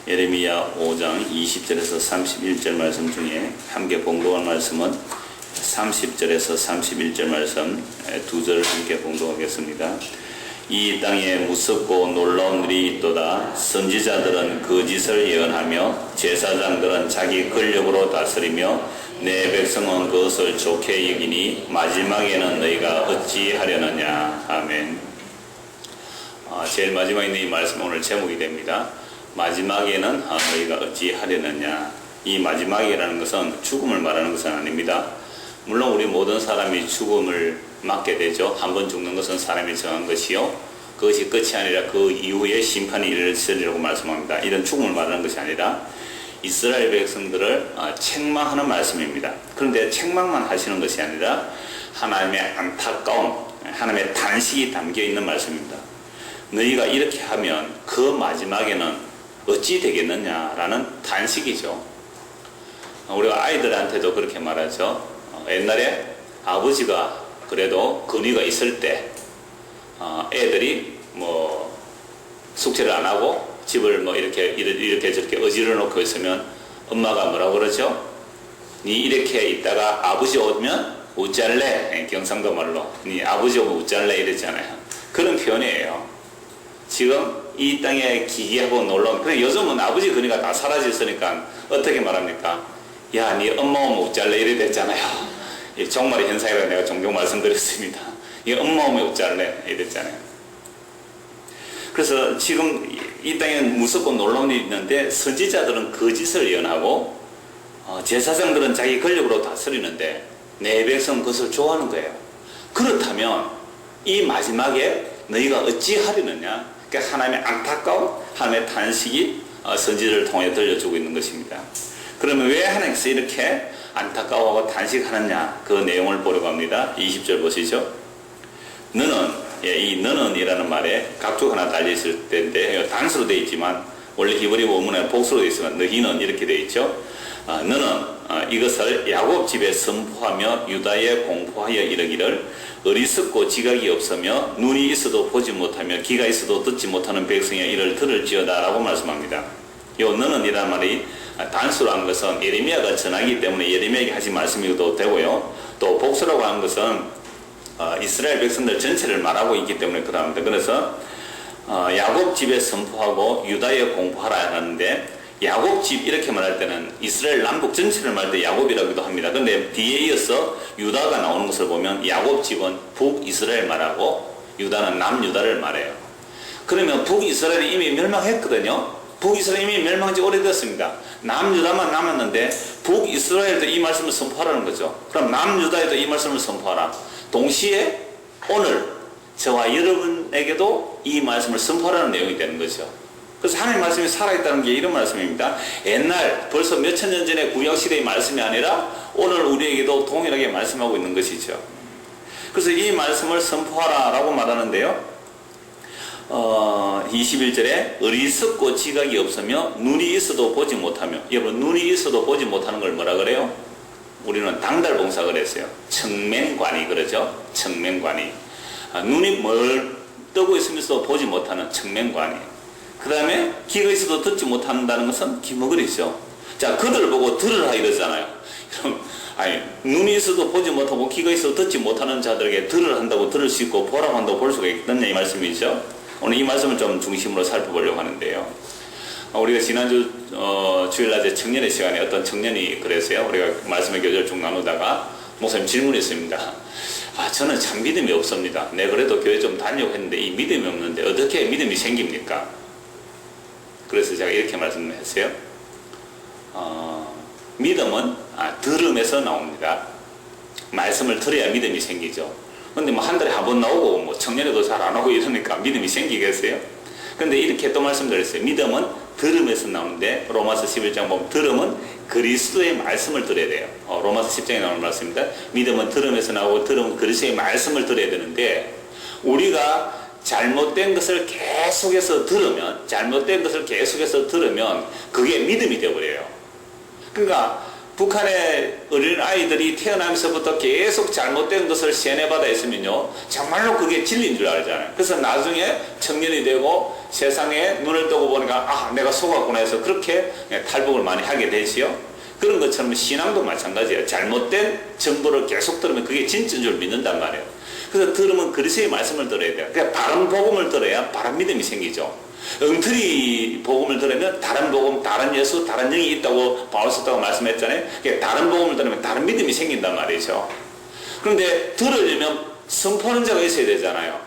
예레미야 5장 20절에서 31절 말씀 중에 함께 봉독할 말씀은 30절에서 31절 말씀 두 절을 함께 봉독하겠습니다. 이 땅에 무섭고 놀라운 일이 있도다. 선지자들은 거짓을 예언하며 제사장들은 자기 권력으로 다스리며 내 백성은 그것을 좋게 여기니 마지막에는 너희가 어찌하려느냐. 아멘. 제일 마지막에 있는 이 말씀은 오늘 제목이 됩니다. 마지막에는 너희가 어찌하려느냐. 이 마지막이라는 것은 죽음을 말하는 것은 아닙니다. 물론 우리 모든 사람이 죽음을 맞게 되죠. 한 번 죽는 것은 사람이 정한 것이요, 그것이 끝이 아니라 그 이후에 심판이 일어서리라고 말씀합니다. 이런 죽음을 말하는 것이 아니라 이스라엘 백성들을 책망하는 말씀입니다. 그런데 책망만 하시는 것이 아니라 하나님의 안타까움, 하나님의 단식이 담겨 있는 말씀입니다. 너희가 이렇게 하면 그 마지막에는 어찌 되겠느냐라는 단식이죠. 우리가 아이들한테도 그렇게 말하죠. 옛날에 아버지가 그래도 권위가 있을 때 애들이 뭐 숙제를 안 하고 집을 뭐 이렇게 저렇게 어지러 놓고 있으면 엄마가 뭐라고 그러죠? 니 이렇게 있다가 아버지 오면 웃잘래. 경상도 말로 니 아버지 오면 웃잘래 이랬잖아요. 그런 표현이에요. 지금 이 땅에 기이하고 놀라운, 그래 요즘은 아버지 권위가 다 사라졌으니까 어떻게 말합니까? 야, 니 엄마 오면 웃잘래 이래 됐잖아요. 이 종말의 현상이라고 내가 종종 말씀드렸습니다. 이 엄마 오면 웃잘래 이랬잖아요. 그래서 지금 이 땅에 무섭고 놀라운 일이 있는데 선지자들은 거짓을 예언하고 제사장들은 자기 권력으로 다스리는데 내 백성은 그것을 좋아하는 거예요. 그렇다면 이 마지막에 너희가 어찌하려느냐. 그러니까 하나님의 안타까움, 하나님의 탄식이 선지자를 통해 들려주고 있는 것입니다. 그러면 왜 하나님께서 이렇게 안타까워하고 탄식하느냐, 그 내용을 보려고 합니다. 20절 보시죠. 너는, 이 너는이라는 말에 각종 하나 달려있을 때인데 단수로 되어 있지만 원래 히브리 원문에 복수로 되어 있으면 너희는 이렇게 되어 있죠. 너는 이것을 야곱 집에 선포하며 유다에 공포하여 이르기를 어리석고 지각이 없으며 눈이 있어도 보지 못하며 귀가 있어도 듣지 못하는 백성의 이를 들을지어다 라고 말씀합니다. 요 너는 이라는 말이 단수로 한 것은 예레미야가 전하기 때문에 예레미야에게 하신 말씀이기도 되고요, 또 복수라고 하는 것은 이스라엘 백성들 전체를 말하고 있기 때문에 그럽니다. 그래서 야곱 집에 선포하고 유다에 공포하라 하는데, 야곱 집 이렇게 말할 때는 이스라엘 남북 전체를 말할 때 야곱이라고도 합니다. 그런데 뒤에 이어서 유다가 나오는 것을 보면 야곱 집은 북이스라엘 말하고 유다는 남유다를 말해요. 그러면 북이스라엘이 이미 멸망했거든요. 북이스라엘이 이미 멸망한 지 오래됐습니다. 남유다만 남았는데 북이스라엘도 이 말씀을 선포하라는 거죠. 그럼 남유다에도 이 말씀을 선포하라. 동시에 오늘 저와 여러분에게도 이 말씀을 선포하라는 내용이 되는 거죠. 그래서 하나님의 말씀이 살아있다는 게 이런 말씀입니다. 옛날 벌써 몇천 년 전의 구약시대의 말씀이 아니라 오늘 우리에게도 동일하게 말씀하고 있는 것이죠. 그래서 이 말씀을 선포하라 라고 말하는데요, 21절에 어리석고 지각이 없으며 눈이 있어도 보지 못하며, 여러분 눈이 있어도 보지 못하는 걸 뭐라 그래요? 우리는 당달봉사 그랬어요. 청맹관이 그러죠. 청맹관이. 눈이 뭘 뜨고 있으면서도 보지 못하는 청맹관이. 그 다음에 귀가 있어도 듣지 못한다는 것은 기머거리죠. 자, 그들 보고 들으라 이러잖아요. 그럼 눈이 있어도 보지 못하고 귀가 있어도 듣지 못하는 자들에게 들으라 한다고 들을 수 있고 보라고 한다고 볼 수가 있겠느냐 이 말씀이죠. 오늘 이 말씀을 좀 중심으로 살펴보려고 하는데요, 우리가 지난주 주일낮에 청년의 시간에 어떤 청년이 그랬어요. 우리가 말씀의 교제를 쭉 나누다가 목사님 질문했습니다. 저는 참 믿음이 없습니다. 내 그래도 교회 좀 다니려고 했는데 이 믿음이 없는데 어떻게 믿음이 생깁니까? 그래서 제가 이렇게 말씀했어요. 믿음은 들음에서 나옵니다. 말씀을 들어야 믿음이 생기죠. 근데 뭐 한 달에 한 번 나오고 뭐 청년회도 잘 안 오고 이러니까 믿음이 생기겠어요? 근데 이렇게 또 말씀드렸어요. 믿음은 들음에서 나오는데 로마서 11장 보면 들음은 그리스도의 말씀을 들어야 돼요. 로마서 10장에 나오는 말씀입니다. 믿음은 들음에서 나오고 들음은 그리스도의 말씀을 들어야 되는데, 우리가 잘못된 것을 계속해서 들으면 그게 믿음이 되어버려요. 그러니까 북한의 어린 아이들이 태어나면서부터 계속 잘못된 것을 세뇌받아 있으면요, 정말로 그게 진리인 줄 알잖아요. 그래서 나중에 청년이 되고 세상에 눈을 뜨고 보니까 아, 내가 속았구나 해서 그렇게 탈북을 많이 하게 되지요. 그런 것처럼 신앙도 마찬가지예요. 잘못된 정보를 계속 들으면 그게 진짜인 줄 믿는단 말이에요. 그래서 들으면 그리스도의 말씀을 들어야 돼요. 그러니까 바른 복음을 들어야 바른 믿음이 생기죠. 엉터리 복음을 들으면 다른 복음, 다른 예수, 다른 영이 있다고 바울 사도가 말씀했잖아요. 그러니까 다른 복음을 들으면 다른 믿음이 생긴단 말이죠. 그런데 들으려면 선포하는 자가 있어야 되잖아요.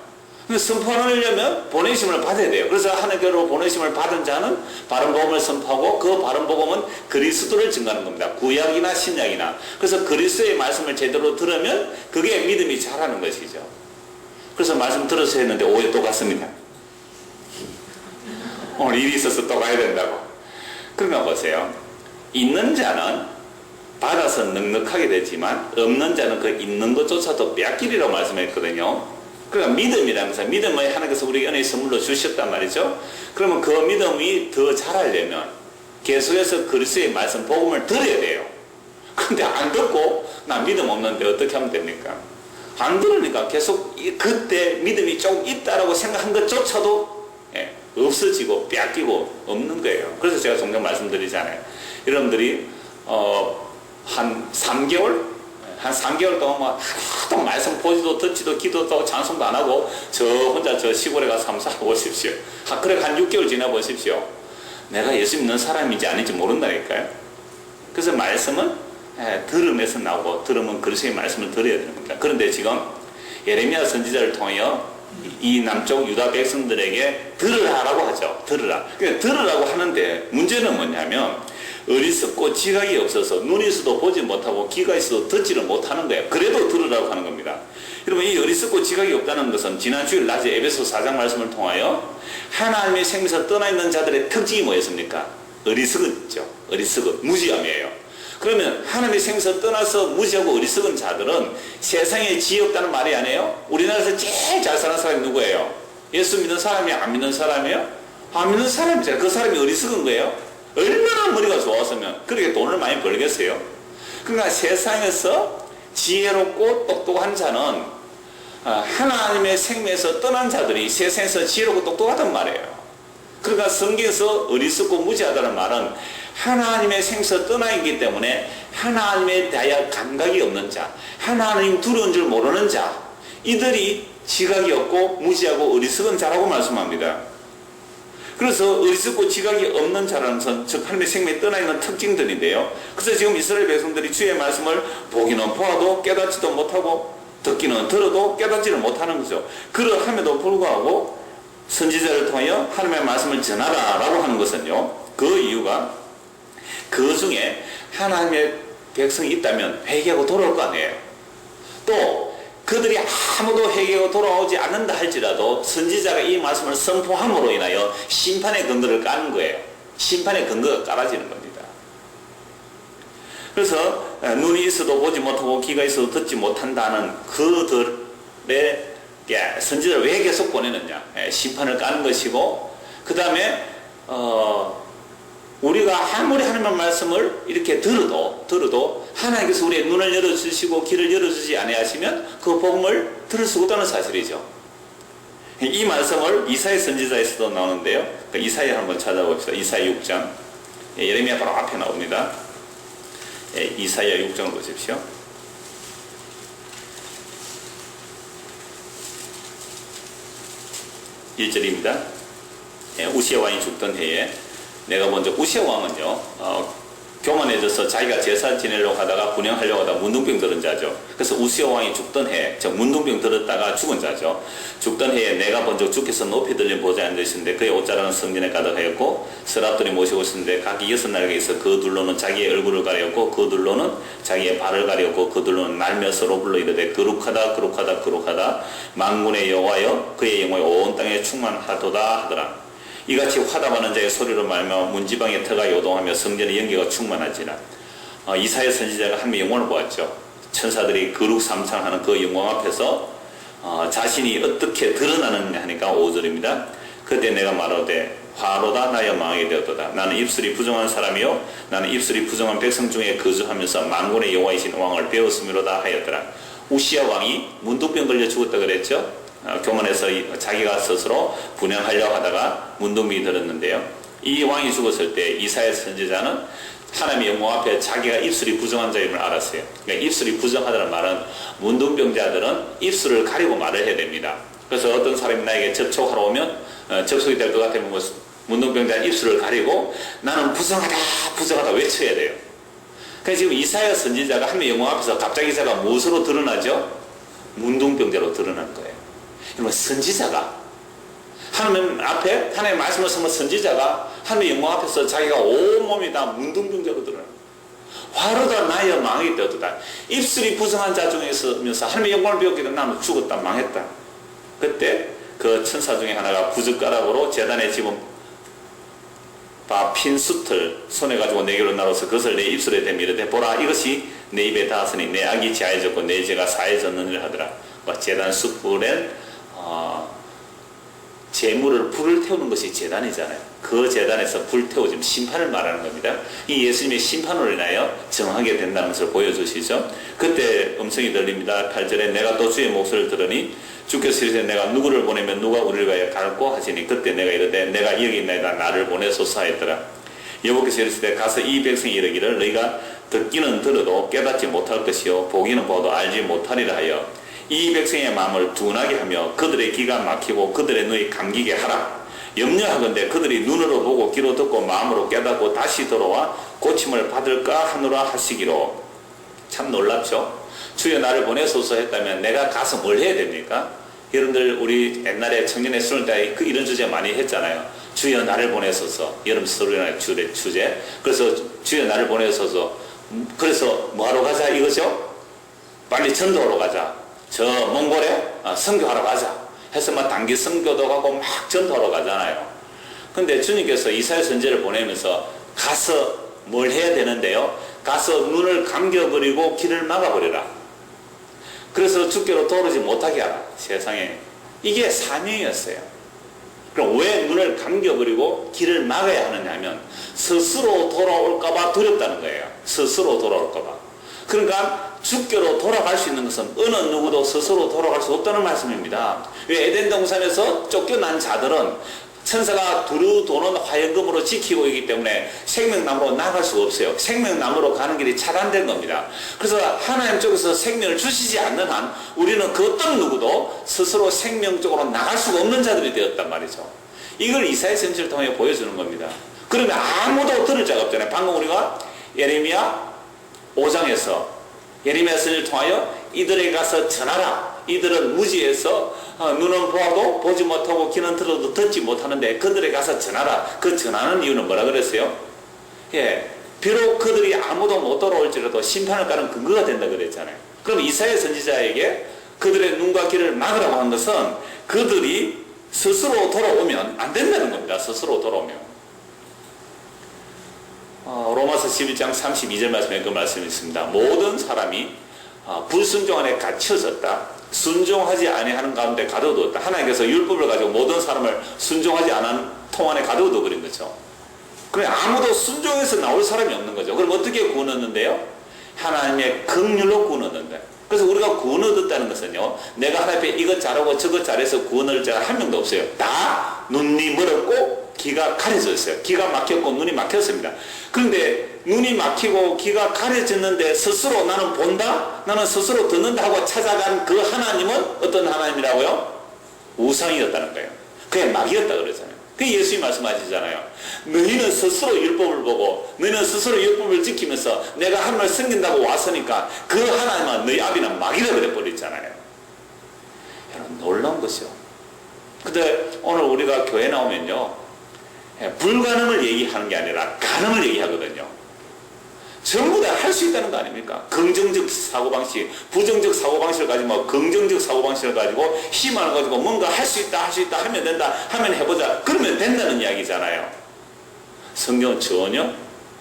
선포하려면 보내심을 받아야 돼요. 그래서 하나님께로 보내심을 받은 자는 바른 복음을 선포하고 그 바른 복음은 그리스도를 증거하는 겁니다. 구약이나 신약이나. 그래서 그리스도의 말씀을 제대로 들으면 그게 믿음이 자라는 것이죠. 그래서 말씀 들어서 했는데 오해 또 갔습니다. 오늘 일이 있어서 또 가야 된다고. 그러니까 보세요. 있는 자는 받아서 넉넉하게 되지만 없는 자는 그 있는 것조차도 빼앗기리라고 말씀했거든요. 그러니까 믿음이라는 것은 믿음을 하나님께서 우리에게 은혜의 선물로 주셨단 말이죠. 그러면 그 믿음이 더 자라려면 계속해서 그리스도의 말씀 복음을 들어야 돼요. 근데 안 듣고 나 믿음 없는데 어떻게 하면 됩니까? 안 들으니까 계속 그때 믿음이 조금 있다라고 생각한 것조차도 없어지고 빼앗기고 없는 거예요. 그래서 제가 종종 말씀드리잖아요. 여러분들이 한 3개월 동안 뭐 하나도 말씀 보지도 듣지도 기도도 찬송도 안 하고 저 혼자 저 시골에 가서 한번 살아보십시오. 그래 한 6개월 지나보십시오. 내가 예수 믿는 사람인지 아닌지 모른다니까요. 그래서 말씀은 들음에서 나오고 들으면 그리스도의 말씀을 들어야 되는 겁니다. 그런데 지금 예레미야 선지자를 통하여 이 남쪽 유다 백성들에게 들으라라고 하죠. 들으라. 그러니까 들으라고 하는데 문제는 뭐냐면 어리석고 지각이 없어서 눈이 있어도 보지 못하고 귀가 있어도 듣지를 못하는 거예요. 그래도 들으라고 하는 겁니다. 여러분, 이 어리석고 지각이 없다는 것은 지난 주일 낮에 에베소 4장 말씀을 통하여 하나님의 생명에서 떠나 있는 자들의 특징이 뭐였습니까? 어리석었죠. 어리석은 무지함이에요. 그러면 하나님의 생명에서 떠나서 무지하고 어리석은 자들은 세상에 지혜 없다는 말이 아니에요? 우리나라에서 제일 잘 사는 사람이 누구예요? 예수 믿는 사람이에요? 안 믿는 사람이에요? 안 믿는 사람이잖아요. 그 사람이 어리석은 거예요? 얼마나 머리가 좋았으면 그렇게 돈을 많이 벌겠어요? 그러니까 세상에서 지혜롭고 똑똑한 자는 하나님의 생명에서 떠난 자들이 세상에서 지혜롭고 똑똑하단 말이에요. 그러니까 성경에서 어리석고 무지하다는 말은 하나님의 생에서 떠나 있기 때문에 하나님에 대하여 감각이 없는 자, 하나님 두려운 줄 모르는 자, 이들이 지각이 없고 무지하고 어리석은 자라고 말씀합니다. 그래서 어리석고 지각이 없는 자라는 것은 즉 하나님의 생명에 떠나 있는 특징들인데요. 그래서 지금 이스라엘 백성들이 주의 말씀을 보기는 보아도 깨닫지도 못하고 듣기는 들어도 깨닫지를 못하는 거죠. 그러함에도 불구하고 선지자를 통하여 하나님의 말씀을 전하라라고 하는 것은요, 그 이유가 그 중에 하나님의 백성이 있다면 회개하고 돌아올 거 아니에요. 또 그들이 아무도 회개하고 돌아오지 않는다 할지라도 선지자가 이 말씀을 선포함으로 인하여 심판의 근거를 까는 거예요. 심판의 근거가 깔아지는 겁니다. 그래서 눈이 있어도 보지 못하고 귀가 있어도 듣지 못한다는 그들의 선지자를 왜 계속 보내느냐, 심판을 까는 것이고, 그 다음에 우리가 아무리 하나님의 말씀을 이렇게 들어도 하나님께서 우리의 눈을 열어주시고 귀를 열어주지 아니하시면 그 복음을 들을 수 없다는 사실이죠. 이 말씀을 이사야 선지자에서도 나오는데요. 이사야 한번 찾아봅시다. 이사야 6장. 예레미야 바로 앞에 나옵니다. 이사야 6장을 보십시오. 1절입니다. 우시야 왕이 죽던 해에 내가 먼저 우시야 왕은요, 교만해져서 자기가 제사 지내려고 하다가 분양하려고 하다가 문둥병 들은 자죠. 그래서 우시야 왕이 죽던 해, 문둥병 들었다가 죽은 자죠. 죽던 해에 내가 먼저 주께서 높이 들린 보좌에 앉으시는데 그의 옷자락은 성전에 가득하였고 서랍들이 모시고 있었는데 각기 6날개가 있어 그 둘로는 자기의 얼굴을 가렸고 그 둘로는 자기의 발을 가렸고 그 둘로는 날며서로 불러 이르되 거룩하다 거룩하다 거룩하다 만군의 여호와여 그의 영광이 온 땅에 충만하도다 하더라. 이같이 화답하는 자의 소리로 말하며 문지방의 터가 요동하며 성전의 연기가 충만하지라. 이사야 선지자가 한 명의 영광을 보았죠. 천사들이 거룩 삼창하는 그 영광 앞에서 자신이 어떻게 드러나느냐 하니까 5절입니다. 그때 내가 말하되 화로다 나여 망하게 되었도다. 나는 입술이 부정한 사람이요 나는 입술이 부정한 백성 중에 거주하면서 만군의 여호와이신 왕을 배웠음이로다 하였더라. 우시야 왕이 문둥병 걸려 죽었다 그랬죠. 교만해서 자기가 스스로 분양하려고 하다가 문둥병이 들었는데요. 이 왕이 죽었을 때 이사야 선지자는 하나님의 영광 앞에 자기가 입술이 부정한 자임을 알았어요. 그러니까 입술이 부정하다는 말은 문둥병자들은 입술을 가리고 말을 해야 됩니다. 그래서 어떤 사람이 나에게 접촉하러 오면 접촉이 될 것 같으면 문둥병자는 입술을 가리고 나는 부정하다 부정하다 외쳐야 돼요. 그래서 지금 이사야 선지자가 하나님의 영광 앞에서 갑자기 이사가 무엇으로 드러나죠? 문둥병자로 드러난 거예요. 그러면 선지자가 하나님 앞에 하나님의 말씀을 쓰는 선지자가 하나님의 영광 앞에서 자기가 온몸이 다 문둥병자로 드러나는 거예요. 화로다 나여 망하게 되었다. 입술이 부정한 자 중에 있으면서 하나님의 영광을 배웠기 때문에 나는 죽었다 망했다. 그때 그 천사 중에 하나가 부젓가락으로 제단에 집은 핀 숯을 손에 가지고 내게로 나눠서 그것을 내 입술에 대며 이르되 보라 이것이 내 입에 닿았으니 내 악이 지하해졌고 내 죄가 사해졌느니라 하더라. 제단 숯불엔 재물을 불을 태우는 것이 재단이잖아요. 그 재단에서 불 태워지면 심판을 말하는 겁니다. 이 예수님의 심판으로 인하여 정하게 된다는 것을 보여주시죠. 그때 음성이 들립니다. 8절에 내가 또 주의 목소리를 들으니 주께서 이르시되 내가 누구를 보내면 누가 우리를 위하여 갈고 하시니 그때 내가 이르되 내가 여기 있나이다 나를 보내소서 하였더라. 여호와께서 이르시되 가서 이 백성이 이르기를 너희가 듣기는 들어도 깨닫지 못할 것이요 보기는 보도 알지 못하리라 하여 이 백성의 마음을 둔하게 하며 그들의 귀가 막히고 그들의 눈이 감기게 하라. 염려하건대 그들이 눈으로 보고 귀로 듣고 마음으로 깨닫고 다시 돌아와 고침을 받을까 하노라 하시기로. 참 놀랍죠. 주여 나를 보내소서 했다면 내가 가서 뭘 해야 됩니까? 여러분들 우리 옛날에 청년의 수련 때 이런 주제 많이 했잖아요. 주여 나를 보내소서. 여름 수련의 주제. 그래서 주여 나를 보내소서. 그래서 뭐하러 가자 이거죠? 빨리 전도하러 가자. 저 몽골에 선교하러 가자 해서 막 단기 선교도 가고 막 전도하러 가잖아요. 근데 주님께서 이사야 선지자를 보내면서 가서 뭘 해야 되는데요? 가서 눈을 감겨버리고 길을 막아버리라. 그래서 주께로 돌아오지 못하게 하라. 세상에. 이게 사명이었어요. 그럼 왜 눈을 감겨버리고 길을 막아야 하느냐 하면 스스로 돌아올까봐 두렵다는 거예요. 스스로 돌아올까봐. 그러니까 주께로 돌아갈 수 있는 것은 어느 누구도 스스로 돌아갈 수 없다는 말씀입니다. 왜 에덴 동산에서 쫓겨난 자들은 천사가 두루 도는 화염금으로 지키고 있기 때문에 생명나무로 나갈 수가 없어요. 생명나무로 가는 길이 차단된 겁니다. 그래서 하나님 쪽에서 생명을 주시지 않는 한 우리는 그 어떤 누구도 스스로 생명 쪽으로 나갈 수가 없는 자들이 되었단 말이죠. 이걸 이사야 선지자를 통해 보여주는 겁니다. 그러면 아무도 들을 자가 없잖아요. 방금 우리가 예레미야 5장에서 예레미야 선지자를 통하여 이들에게 가서 전하라. 이들은 무지해서 눈은 보아도 보지 못하고 귀는 들어도 듣지 못하는데 그들에게 가서 전하라. 그 전하는 이유는 뭐라 그랬어요? 예, 비록 그들이 아무도 못 돌아올지라도 심판을 가는 근거가 된다 그랬잖아요. 그럼 이사야 선지자에게 그들의 눈과 귀를 막으라고 한 것은 그들이 스스로 돌아오면 안 된다는 겁니다. 스스로 돌아오면. 로마서 11장 32절 말씀에 그 말씀이 있습니다. 모든 사람이 불순종 안에 갇혀졌다. 순종하지 아니하는 가운데 가둬두었다. 하나님께서 율법을 가지고 모든 사람을 순종하지 않은 통 안에 가둬두 버린 거죠. 그래 아무도 순종해서 나올 사람이 없는 거죠. 그럼 어떻게 구원 얻는데요? 하나님의 긍휼로 구원 얻는다. 그래서 우리가 구원 얻었다는 것은요, 내가 하나님 앞에 이것 잘하고 저것 잘해서 구원 얻을 자가 한 명도 없어요. 다 눈이 멀었고 귀가 가려졌어요. 귀가 막혔고 눈이 막혔습니다. 그런데 눈이 막히고 귀가 가려졌는데 스스로 나는 본다, 나는 스스로 듣는다 하고 찾아간 그 하나님은 어떤 하나님이라고요? 우상이었다는 거예요. 그게 마귀였다 그러잖아요. 그 예수님 말씀하시잖아요. 너희는 스스로 율법을 보고 너희는 스스로 율법을 지키면서 내가 하나님을 섬긴다고 왔으니까 그 하나님은 너희 아비는 마귀라 그래버렸잖아요. 여러분 놀라운 것이요. 근데 오늘 우리가 교회 나오면요, 불가능을 얘기하는 게 아니라 가능을 얘기하거든요. 전부 다 할 수 있다는 거 아닙니까? 긍정적 사고방식, 부정적 사고방식을 가지고 긍정적 사고방식을 가지고 희망을 가지고 뭔가 할 수 있다 하면 된다 하면 해보자 그러면 된다는 이야기잖아요. 성경은 전혀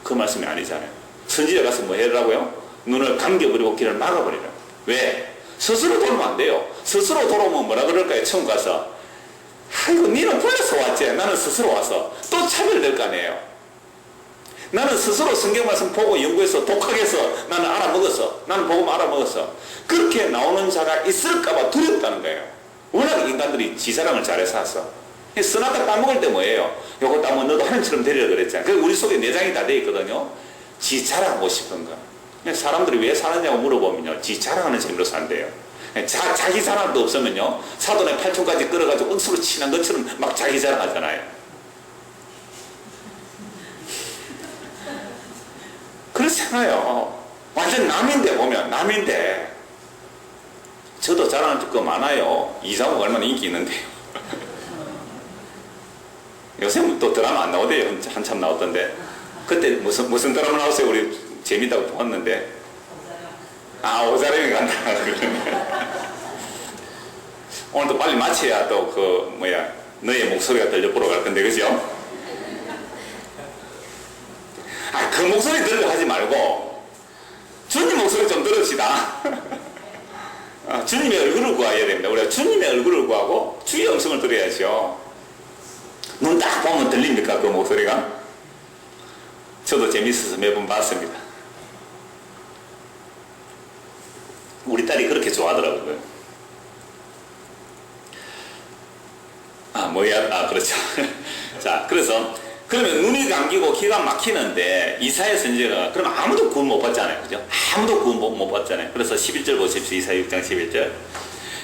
그 말씀이 아니잖아요. 선지자 가서 뭐 해라고요? 눈을 감겨버리고 길을 막아버리라. 왜? 스스로 돌면 안 돼요. 스스로 돌아오면 뭐라 그럴까요? 처음 가서 아이고 니는 불러서 왔지. 나는 스스로 와서. 또 차별될 거 아니에요. 나는 스스로 성경 말씀 보고 연구해서 독학해서 나는 알아먹었어. 나는 복음 알아먹었어. 그렇게 나오는 자가 있을까봐 두렵다는 거예요. 워낙 인간들이 지자랑을 잘해서 왔어. 선악과 따먹을 때 뭐예요? 요거 따먹으면 너도 하나님처럼 되리라 그랬잖아. 그 우리 속에 내장이 다 돼 있거든요. 지 자랑하고 싶은 거. 사람들이 왜 사느냐고 물어보면요, 지 자랑하는 재미로 산대요. 자기 자랑도 없으면요, 사돈의 팔촌까지 끌어가지고 억수로 친한 것처럼 막 자기 자랑하잖아요. 그렇잖아요. 완전 남인데 보면 남인데. 저도 자랑할 거 많아요. 이상호가 얼마나 인기 있는데요. 요새 또 드라마 안 나오대요. 한참 나왔던데. 그때 무슨 드라마 나왔어요? 우리 재밌다고 보았는데. 아, 오자령이 간다. 오늘도 빨리 마쳐야 또 너의 목소리가 들려보러 갈 건데, 그죠? 아, 그 목소리 들으려 하지 말고 주님 목소리 좀 들읍시다. 주님의 얼굴을 구해야 됩니다. 우리가 주님의 얼굴을 구하고 주의 음성을 들어야죠. 눈 딱 보면 들립니까? 그 목소리가? 저도 재밌어서 매번 봤습니다. 우리 딸이 그렇게 좋아하더라고요. 그렇죠. 자, 그래서 그러면 눈이 감기고 기가 막히는데 이사야 선지자가 그럼 아무도 구원 못 받잖아요. 그죠? 아무도 구원 못 받잖아요. 그래서 11절 보십시오. 이사야 6장 11절.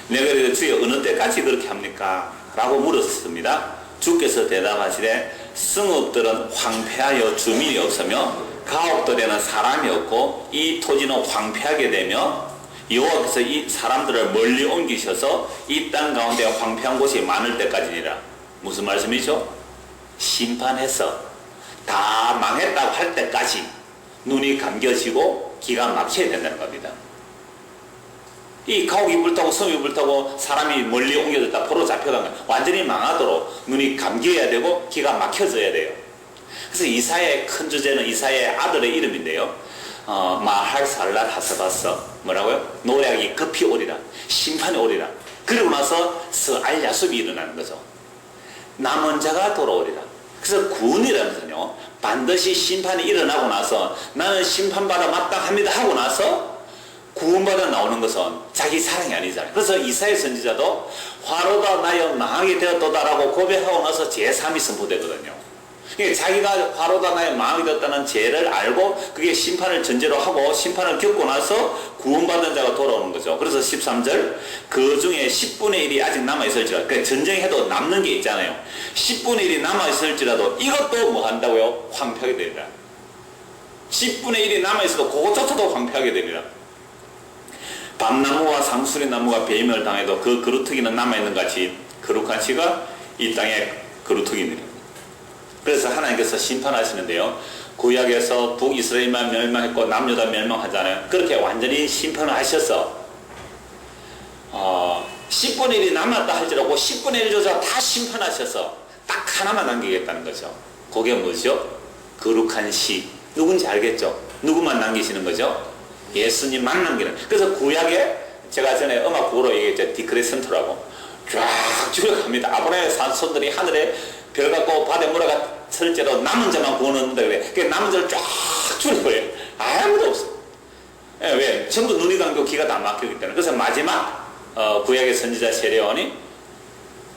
내가 이르되 주여 어느 때까지 그렇게 합니까? 라고 물었습니다. 주께서 대답하시되 성읍들은 황폐하여 주민이 없으며 가옥들에는 사람이 없고 이 토지는 황폐하게 되며 여호와께서 이 사람들을 멀리 옮기셔서 이 땅 가운데 황폐한 곳이 많을 때까지니라. 무슨 말씀이죠? 심판해서 다 망했다고 할 때까지 눈이 감겨지고 기가 막혀야 된다는 겁니다. 이 가옥이 불타고 성이 불타고 사람이 멀리 옮겨졌다 포로 잡혀간 거 완전히 망하도록 눈이 감겨야 되고 기가 막혀져야 돼요. 그래서 이사야의 큰 주제는 이사야의 아들의 이름인데요. 마할살랄 하사바서 뭐라고요? 노략이 급히 오리라. 심판이 오리라. 그리고 나서 스알야숲이 일어나는 거죠. 남은 자가 돌아오리라. 그래서 구원이라는 것은요, 반드시 심판이 일어나고 나서 나는 심판받아 마땅합니다 하고 나서 구원받아 나오는 것은 자기 사랑이 아니잖아요. 그래서 이사야 선지자도 화로다 나여 망하게 되었도다라고 고백하고 나서 제3이 선포되거든요. 그러니까 자기가 화로다 나여 망하게 되었다는 죄를 알고 그게 심판을 전제로 하고 심판을 겪고 나서 구원받은 자가 돌아오는 거죠. 그래서 13절 그 중에 10분의 1이 아직 남아있을지라도, 그러니까 전쟁해도 남는 게 있잖아요. 10분의 1이 남아있을지라도 이것도 뭐 한다고요? 황폐하게 되리라. 10분의 1이 남아있어도 그것조차도 황폐하게 되리라. 밤나무와 상수리 나무가 배임을 당해도 그 그루터기는 남아있는 같이 거룩한 씨가 이 땅에 그루터기니라. 그래서 하나님께서 심판하시는데요, 구약에서 북이스라엘만 멸망했고 남유다 멸망하잖아요. 그렇게 완전히 심판을 하셔서 10분의 1이 남았다 할지라도 10분의 1조차 다 심판하셔서 딱 하나만 남기겠다는 거죠. 그게 뭐죠? 거룩한 시. 누군지 알겠죠? 누구만 남기시는 거죠? 예수님만 남기는. 그래서 구약에 제가 전에 음악국으로 얘기했죠. 디크레센트라고 쫙 줄여갑니다. 아브라함의 자손들이 하늘에 별 갖고 바다에 몰아가 설제로 남은 자만 구원한다 그래. 그 남은 자를 쫙 줄여버려요. 아무도 없어. 왜? 전부 눈이 감고 귀가 다 막히기 때문에. 그래서 마지막 구약의 선지자 세례요한이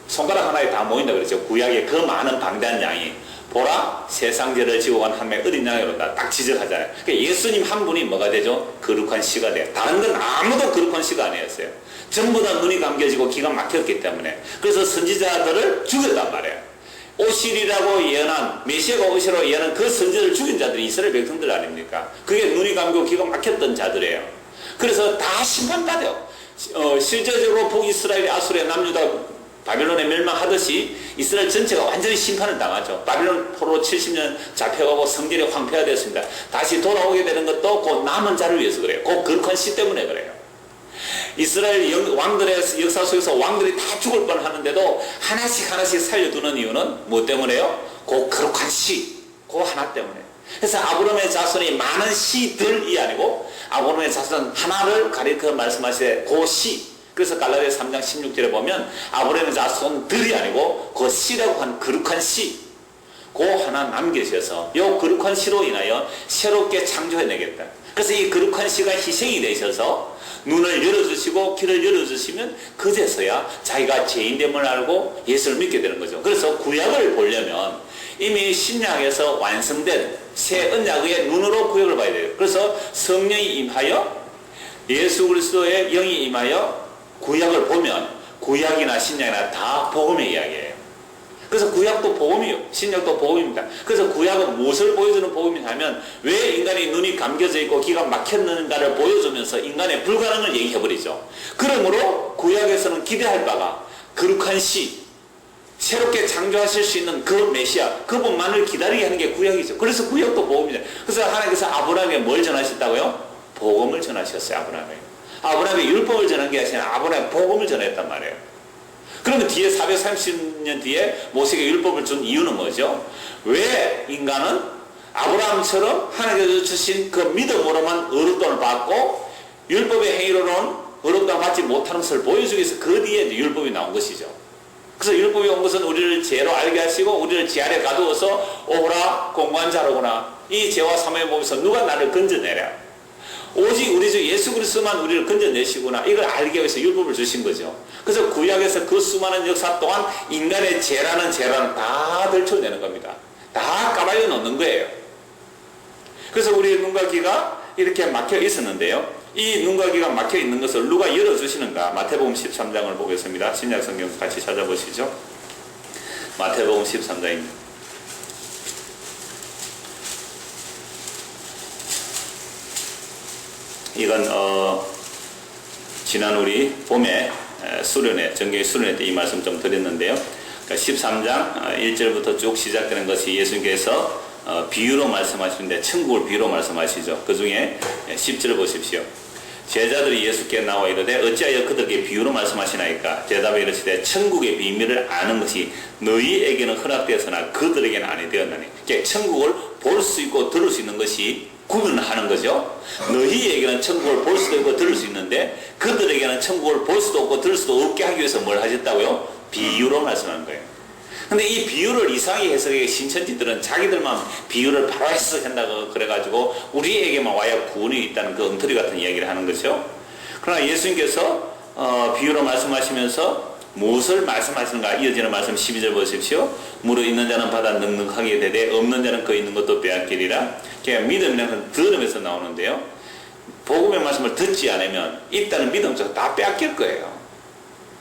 손가락 하나에 다 모인다 그랬죠. 구약의 그 많은 방대한 양이 보라 세상 죄를 지고 간 한 명의 어린 양으로 딱 지적하잖아요. 그러니까 예수님 한 분이 뭐가 되죠? 거룩한 씨가 돼요. 다른 건 아무도 거룩한 씨가 아니었어요. 전부 다 눈이 감겨지고 기가 막혔기 때문에. 그래서 선지자들을 죽였단 말이에요. 오실이라고 예언한, 메시아가 오시라고 예언한 그 선지자를 죽인 자들이 이스라엘 백성들 아닙니까? 그게 눈이 감고 기가 막혔던 자들이에요. 그래서 다 심판받아요. 실제적으로 북이스라엘이 아수르의 남유다 바빌론에 멸망하듯이 이스라엘 전체가 완전히 심판을 당하죠. 바빌론 포로 70년 잡혀가고 성전이 황폐화되었습니다. 다시 돌아오게 되는 것도 그 남은 자를 위해서 그래요. 그 거룩한 씨 때문에 그래요. 이스라엘 왕들의 역사 속에서 왕들이 다 죽을 뻔하는데도 하나씩 살려두는 이유는 뭐 때문에요? 그 거룩한 씨, 그 하나 때문에. 그래서 아브라함의 자손이 많은 씨들이 아니고 아브라함의 자손 하나를 가리켜 말씀하시되 그 씨, 그래서 갈라디아 3장 16절에 보면 아브라함의 자손들이 아니고 그 씨라고 한 거룩한 씨, 그 하나 남겨주셔서 이 거룩한 씨로 인하여 새롭게 창조해내겠다. 그래서 이 거룩한 씨가 희생이 되셔서 눈을 열어주시고 귀를 열어주시면 그제서야 자기가 죄인됨을 알고 예수를 믿게 되는 거죠. 그래서 구약을 보려면 이미 신약에서 완성된 새 언약의 눈으로 구약을 봐야 돼요. 그래서 성령이 임하여 예수 그리스도의 영이 임하여 구약을 보면 구약이나 신약이나 다 복음의 이야기예요. 그래서 구약도 복음이요, 신약도 복음입니다. 그래서 구약은 무엇을 보여주는 복음이냐면 왜 인간이 눈이 감겨져 있고 귀가 막혔는가를 보여주면서 인간의 불가능을 얘기해버리죠. 그러므로 구약에서는 기대할 바가 거룩한 씨, 새롭게 창조하실 수 있는 그 메시아, 그분만을 기다리게 하는 게 구약이죠. 그래서 구약도 복음이죠. 그래서 하나님께서 아브라함에 뭘 전하셨다고요? 복음을 전하셨어요. 아브라함에 율법을 전한 게 아니라 아브라함에 복음을 전했단 말이에요. 그러면 뒤에 430년 뒤에 모세에게 율법을 준 이유는 뭐죠? 왜 인간은 아브라함처럼 하나님께서 주신 그 믿음으로만 의롭다움을 받고 율법의 행위로는 의롭다움을 받지 못하는 것을 보여주기 위해서 그 뒤에 율법이 나온 것이죠. 그래서 율법이 온 것은 우리를 죄로 알게 하시고 우리를 죄 아래 가두어서 오라 공고한 자로구나, 이 죄와 사망의 몸에서 누가 나를 건져내랴, 오직 우리 주 예수 그리스도만 우리를 건져내시구나, 이걸 알기 위해서 율법을 주신 거죠. 그래서 구약에서 그 수많은 역사 동안 인간의 죄라는 다 들춰내는 겁니다. 다 까발려 놓는 거예요. 그래서 우리의 눈과 귀가 이렇게 막혀 있었는데요, 이 눈과 귀가 막혀 있는 것을 누가 열어주시는가? 마태복음 13장을 보겠습니다. 신약 성경 같이 찾아보시죠. 마태복음 13장입니다. 이건 지난 우리 봄에 수련회, 정경의 수련회 때 이 말씀 좀 드렸는데요. 그러니까 13장 1절부터 쭉 시작되는 것이 예수님께서 비유로 말씀하시는데 천국을 비유로 말씀하시죠. 그 중에 10절 보십시오. 제자들이 예수께 나와 이르되 어찌하여 그들에게 비유로 말씀하시나이까? 대답에 이르시되 천국의 비밀을 아는 것이 너희에게는 허락되었으나 그들에게는 아니 되었나니. 그러니까 천국을 볼 수 있고 들을 수 있는 것이 구분하는 거죠. 너희에게는 천국을 볼 수도 있고 들을 수 있는데 그들에게는 천국을 볼 수도 없고 들을 수도 없게 하기 위해서 뭘 하셨다고요? 비유로 말씀하는 거예요. 근데 이 비유를 이상하게 해석해 신천지들은 자기들만 비유를 바로 해석한다고 그래가지고 우리에게만 와야 구원이 있다는 그 엉터리 같은 이야기를 하는 거죠. 그러나 예수님께서 비유로 말씀하시면서 무엇을 말씀하시는가? 이어지는 말씀 12절 보십시오. 무릇 있는 자는 받아 넉넉하게 되되 없는 자는 그 있는 것도 빼앗기리라. 그러니까 믿음이라는 건 들음에서 나오는데요, 복음의 말씀을 듣지 않으면 있다는 믿음조차 다 빼앗길 거예요.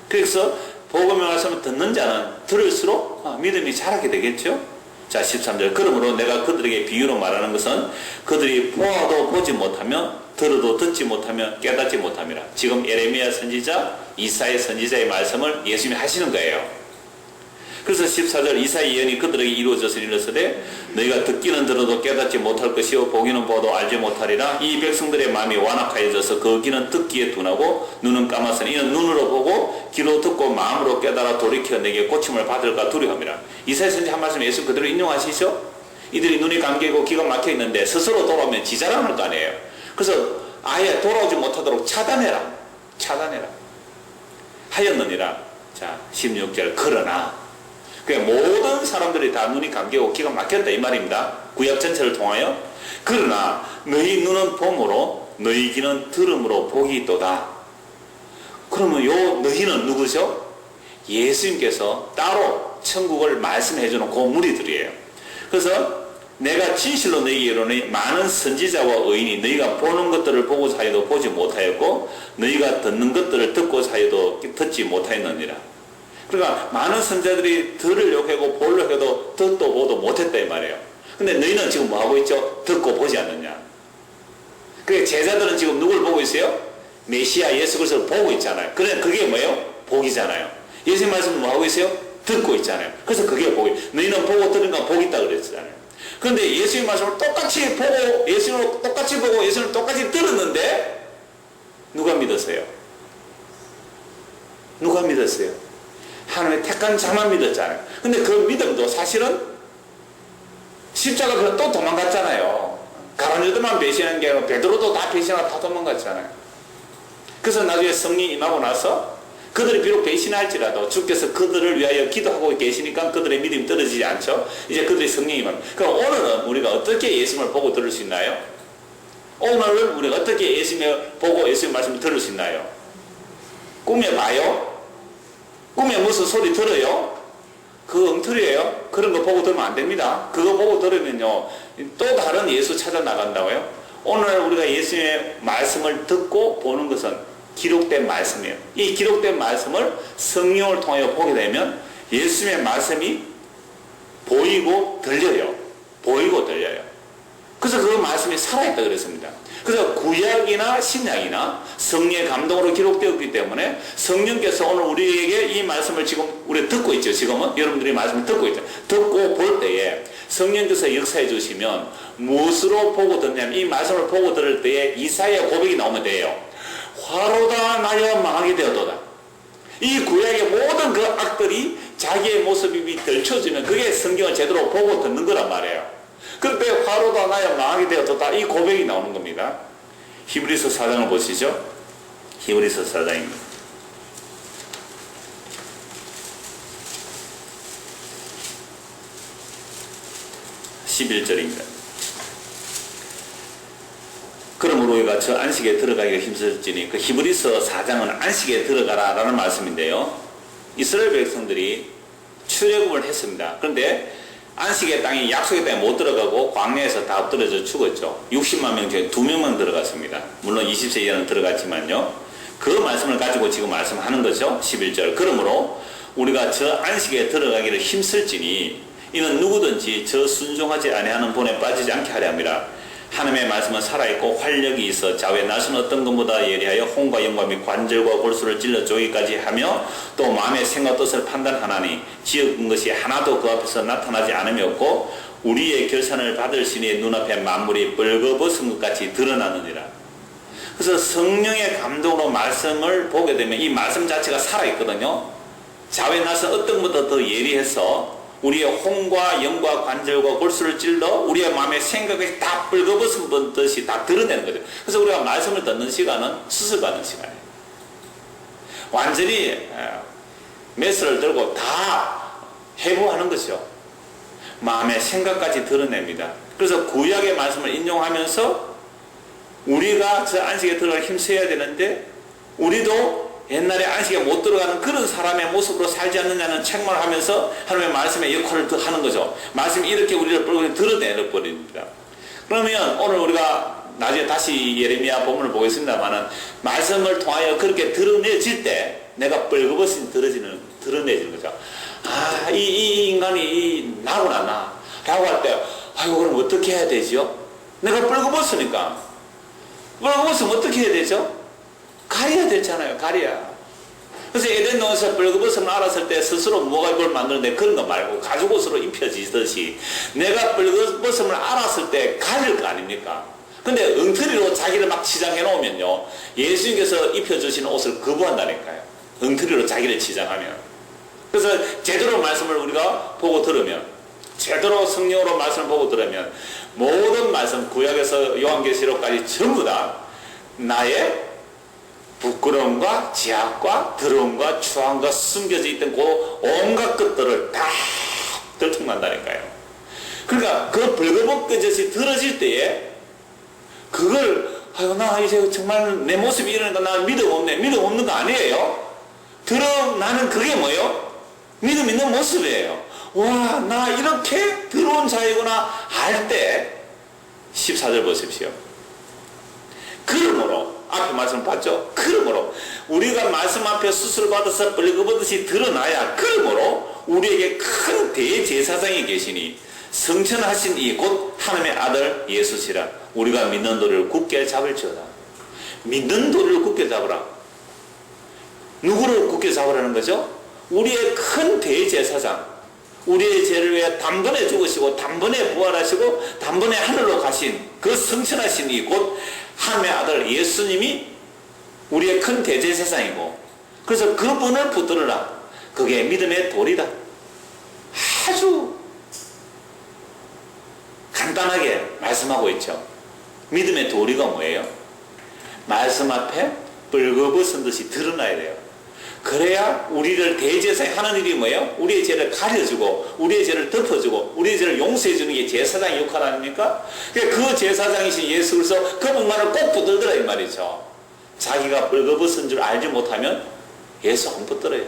그래서 복음의 말씀을 듣는 자는 들을수록 믿음이 자라게 되겠죠. 자, 13절. 그러므로 내가 그들에게 비유로 말하는 것은 그들이 보아도 보지 못하며 들어도 듣지 못하며 깨닫지 못함이라. 지금 예레미야 선지자, 이사야 선지자의 말씀을 예수님이 하시는 거예요. 그래서 14절 이사야 예언이 그들에게 이루어져서 이르시되 너희가 듣기는 들어도 깨닫지 못할 것이요 보기는 보아도 알지 못하리라. 이 백성들의 마음이 완악하여져서 그 귀는 듣기에 둔하고 눈은 감았으니 이는 눈으로 보고 귀로 듣고 마음으로 깨달아 돌이켜 내게 고침을 받을까 두려움이라. 이사야 선지 한 말씀 예수 그대로 인용하시죠. 이들이 눈이 감기고 귀가 막혀 있는데 스스로 돌아오면 지자랑할 거 아니에요. 그래서 아예 돌아오지 못하도록 차단해라 하였느니라. 자, 16절. 그러나 모든 사람들이 다 눈이 감기고 귀가 막혔다 이 말입니다. 구약 전체를 통하여. 그러나 너희 눈은 봄으로 너희 귀는 들음으로 복이 있도다. 그러면 요 너희는 누구죠? 예수님께서 따로 천국을 말씀해 주는 그 무리들이에요. 그래서 내가 진실로 너희에게 이르노니 많은 선지자와 의인이 너희가 보는 것들을 보고 사이도 보지 못하였고 너희가 듣는 것들을 듣고 사이도 듣지 못하였느니라. 그러니까 많은 선지자들이 들으려고 하고 보려고 해도 듣도 보도 못했다 이 말이에요. 근데 너희는 지금 뭐하고 있죠? 듣고 보지 않느냐. 그러니까 제자들은 지금 누굴 보고 있어요? 메시아 예수 그리스도를 보고 있잖아요. 그래, 그게 뭐예요? 복이잖아요. 예수님 말씀은 뭐하고 있어요? 듣고 있잖아요. 그래서 그게 복이. 너희는 보고 들은 건 복이 있다 그랬잖아요. 그런데 예수님 말씀을 똑같이 보고 예수님을 똑같이 보고 예수님을 똑같이 들었는데 누가 믿었어요? 누가 믿었어요? 하나님의 택한 자만 믿었잖아요. 근데 그 믿음도 사실은 십자가 그냥 또 도망갔잖아요. 가룟유다만 배신한 게 아니라 베드로도 다 배신하고 다 도망갔잖아요. 그래서 나중에 성령이 임하고 나서 그들이 비록 배신할지라도 주께서 그들을 위하여 기도하고 계시니까 그들의 믿음이 떨어지지 않죠. 이제 그들이 성령이 임합니다. 그럼 오늘은 우리가 어떻게 예수님을 보고 들을 수 있나요? 오늘은 우리가 어떻게 예수님을 보고 예수님의 말씀을 들을 수 있나요? 꿈에 봐요? 꿈에 무슨 소리 들어요? 그거 엉터리예요. 그런 거 보고 들으면 안 됩니다. 그거 보고 들으면요 또 다른 예수 찾아 나간다고요. 오늘 우리가 예수님의 말씀을 듣고 보는 것은 기록된 말씀이에요. 이 기록된 말씀을 성령을 통하여 보게 되면 예수님의 말씀이 보이고 들려요. 보이고 들려요. 그래서 그 말씀이 살아있다 그랬습니다. 그래서 구약이나 신약이나 성령의 감동으로 기록되었기 때문에 성령께서 오늘 우리에게 이 말씀을 지금 우리가 듣고 있죠. 지금은 여러분들이 말씀을 듣고 있죠. 듣고 볼 때에 성령께서 역사해 주시면 무엇으로 보고 듣냐면 이 말씀을 보고 들을 때에 이사야 고백이 나오면 돼요. 화로다 나여 망하게 되었도다. 이 구약의 모든 그 악들이 자기의 모습이 들춰지면 그게 성경을 제대로 보고 듣는 거란 말이에요. 그때 화로다 나여 망하게 되었도다. 이 고백이 나오는 겁니다. 히브리서 4장을 보시죠. 히브리서 4장입니다. 11절입니다. 그러므로 우리가 저 안식에 들어가기가 힘들지니 그 히브리서 4장은 안식에 들어가라 라는 말씀인데요. 이스라엘 백성들이 출애굽을 했습니다. 그런데 안식의 땅이 약속의 땅에 못 들어가고 광야에서 다 엎드려져 죽었죠. 60만 명 중에 2명만 들어갔습니다. 물론 20세 이하는 들어갔지만요. 그 말씀을 가지고 지금 말씀하는 거죠. 11절. 그러므로 우리가 저 안식에 들어가기를 힘쓸지니 이는 누구든지 저 순종하지 아니하는 본에 빠지지 않게 하려 함이라. 하나님의 말씀은 살아있고 활력이 있어 좌우에 나선 어떤 것보다 예리하여 혼과 영과 및 관절과 골수를 찔러 쪼개기까지 하며 또 마음의 생각 뜻을 판단하나니 지은 것이 하나도 그 앞에서 나타나지 않음이 없고 우리의 결산을 받을 신의 눈앞에 만물이 벌거벗은 것 같이 드러나느니라. 그래서 성령의 감동으로 말씀을 보게 되면 이 말씀 자체가 살아있거든요. 좌우에 나선 어떤 것보다 더 예리해서 우리의 혼과 영과 관절과 골수를 찔러 우리의 마음의 생각이 다 벌거벗은 듯이 다 드러내는 거죠. 그래서 우리가 말씀을 듣는 시간은 수술받는 시간이에요. 완전히 메스를 들고 다 해부하는 것이죠. 마음의 생각까지 드러냅니다. 그래서 구약의 말씀을 인용하면서 우리가 저 안식에 들어갈 힘써야 되는데 우리도 옛날에 안식에 못 들어가는 그런 사람의 모습으로 살지 않느냐는 책망을 하면서 하나님의 말씀의 역할을 하는 거죠. 말씀이 이렇게 우리를 드러내려 버립니다. 그러면 오늘 우리가 나중에 다시 예레미야 본문을 보겠습니다만은 말씀을 통하여 그렇게 드러내질 때 내가 벌거벗은 드러내지는 거죠. 아, 이 인간이 나구나 나 라고 할 때 아이고 그럼 어떻게 해야 되죠? 내가 벌거벗으니까 벌거벗으면 어떻게 해야 되죠? 가려야 되잖아요. 가려야. 그래서 에덴 동에서 벌거벗음을 알았을 때 스스로 뭐가 이걸 만드는데 그런 거 말고 가죽옷으로 입혀지듯이 내가 벌거벗음을 알았을 때 가릴 거 아닙니까? 근데 엉터리로 자기를 막 치장해 놓으면요 예수님께서 입혀주시는 옷을 거부한다니까요. 엉터리로 자기를 치장하면. 그래서 제대로 말씀을 우리가 보고 들으면 제대로 성령으로 말씀을 보고 들으면 모든 말씀 구약에서 요한계시록까지 전부 다 나의 부끄러움과 제약과 더러움과 추함과 숨겨져 있던 그 온갖 것들을 다 들통난다니까요. 그러니까 그 벌거벗겨져서 들어질 때에 그걸 아유 나 이제 정말 내 모습이 이러니까 나 믿음 없네. 믿음 없는 거 아니에요. 드러나는 그게 뭐예요? 믿음 있는 모습이에요. 와 나 이렇게 더러운 자이구나 할 때 14절 보십시오. 그러므로 앞에 말씀 봤죠? 그러므로 우리가 말씀 앞에 수술받아서 벌거벗듯이 드러나야 그러므로 우리에게 큰 대제사장이 계시니 성천하신 이 곧 하나님의 아들 예수시라. 우리가 믿는 도를 굳게 잡을지어다. 믿는 도를 굳게 잡으라. 누구를 굳게 잡으라는 거죠? 우리의 큰 대제사장, 우리의 죄를 위해 단번에 죽으시고 단번에 부활하시고 단번에 하늘로 가신 그 성천하신 이 곧 하나님의 아들 예수님이 우리의 큰 대제사장이고 그래서 그분을 붙들으라. 그게 믿음의 돌이다. 아주 간단하게 말씀하고 있죠. 믿음의 도리가 뭐예요? 말씀 앞에 벌거벗은 듯이 드러나야 돼요. 그래야 우리를 대제사장이 하는 일이 뭐예요? 우리의 죄를 가려주고 우리의 죄를 덮어주고 우리의 죄를 용서해주는 게 제사장의 역할 아닙니까? 그 제사장이신 예수 그리스도 그 목마를 꼭 붙들더라 이 말이죠. 자기가 벌거벗은 줄 알지 못하면 예수 안 붙들어요.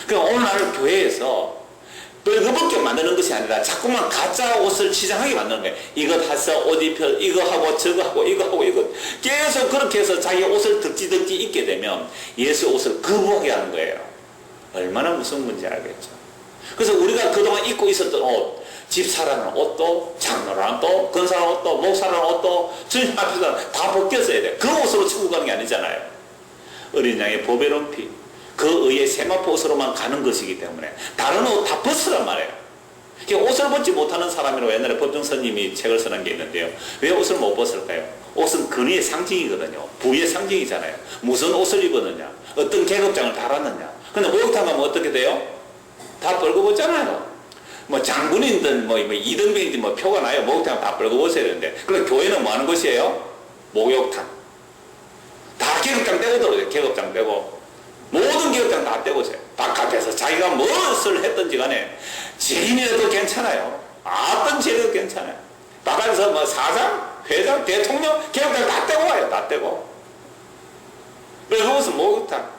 그러니까 오늘 교회에서 벌거벗게 만드는 것이 아니라 자꾸만 가짜 옷을 치장하게 만드는 거예요. 이거 사서 옷 입혀, 이거 하고 저거 하고 이거 하고 이거 계속 그렇게 해서 자기 옷을 덕지덕지 입게 되면 예수 옷을 거부하게 하는 거예요. 얼마나 무서운 건지 알겠죠. 그래서 우리가 그동안 입고 있었던 옷, 집사라는 옷도, 장로라는 옷도, 권사라는 옷도, 목사라는 옷도, 주님 앞에서 다 벗겨져야 돼요. 그 옷으로 천국 가는 게 아니잖아요. 어린 양의 보배로운 피, 그 의의 세마포 옷으로만 가는 것이기 때문에 다른 옷 다 벗으란 말이에요. 옷을 벗지 못하는 사람이라고 옛날에 법정스님이 책을 써놓은 게 있는데요. 왜 옷을 못 벗을까요? 옷은 근위의 상징이거든요. 부의 상징이잖아요. 무슨 옷을 입었느냐, 어떤 계급장을 달았느냐. 근데 목욕탕 가면 어떻게 돼요? 다 벌거벗잖아요. 뭐 장군이든 뭐 이등병이든 뭐 표가 나요. 목욕탕 다 벌거벗어야 되는데, 그럼 교회는 뭐 하는 곳이에요? 목욕탕. 다 계급장 떼고 들어오죠. 계급장 빼고. 모든 계급장 다 떼고세요. 바깥에서 자기가 무엇을 했든지 간에 죄인이라도 괜찮아요. 어떤 죄도 괜찮아요. 바깥에서 뭐 사장, 회장, 대통령, 계급장 다 떼고 와요. 다 떼고. 그래서 그것은 목욕탕.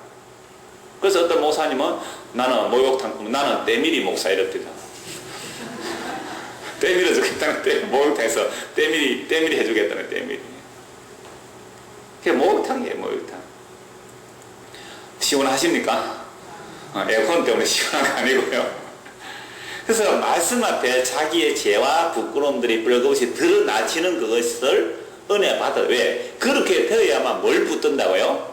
그래서 어떤 목사님은 나는 목욕탕, 나는 때밀이 목사 이럽니다. 때밀어 주겠다는 목욕탕에서 때밀이 해주겠다는 때밀이. 그게 목욕탕이에요. 목욕탕. 시원하십니까? 에어컨 때문에 시원한 거 아니고요. 그래서 말씀 앞에 자기의 죄와 부끄러움들이 벌거벗이 드러나치는 그것을 은혜 받아. 왜? 그렇게 되어야만 뭘 붙든다고요?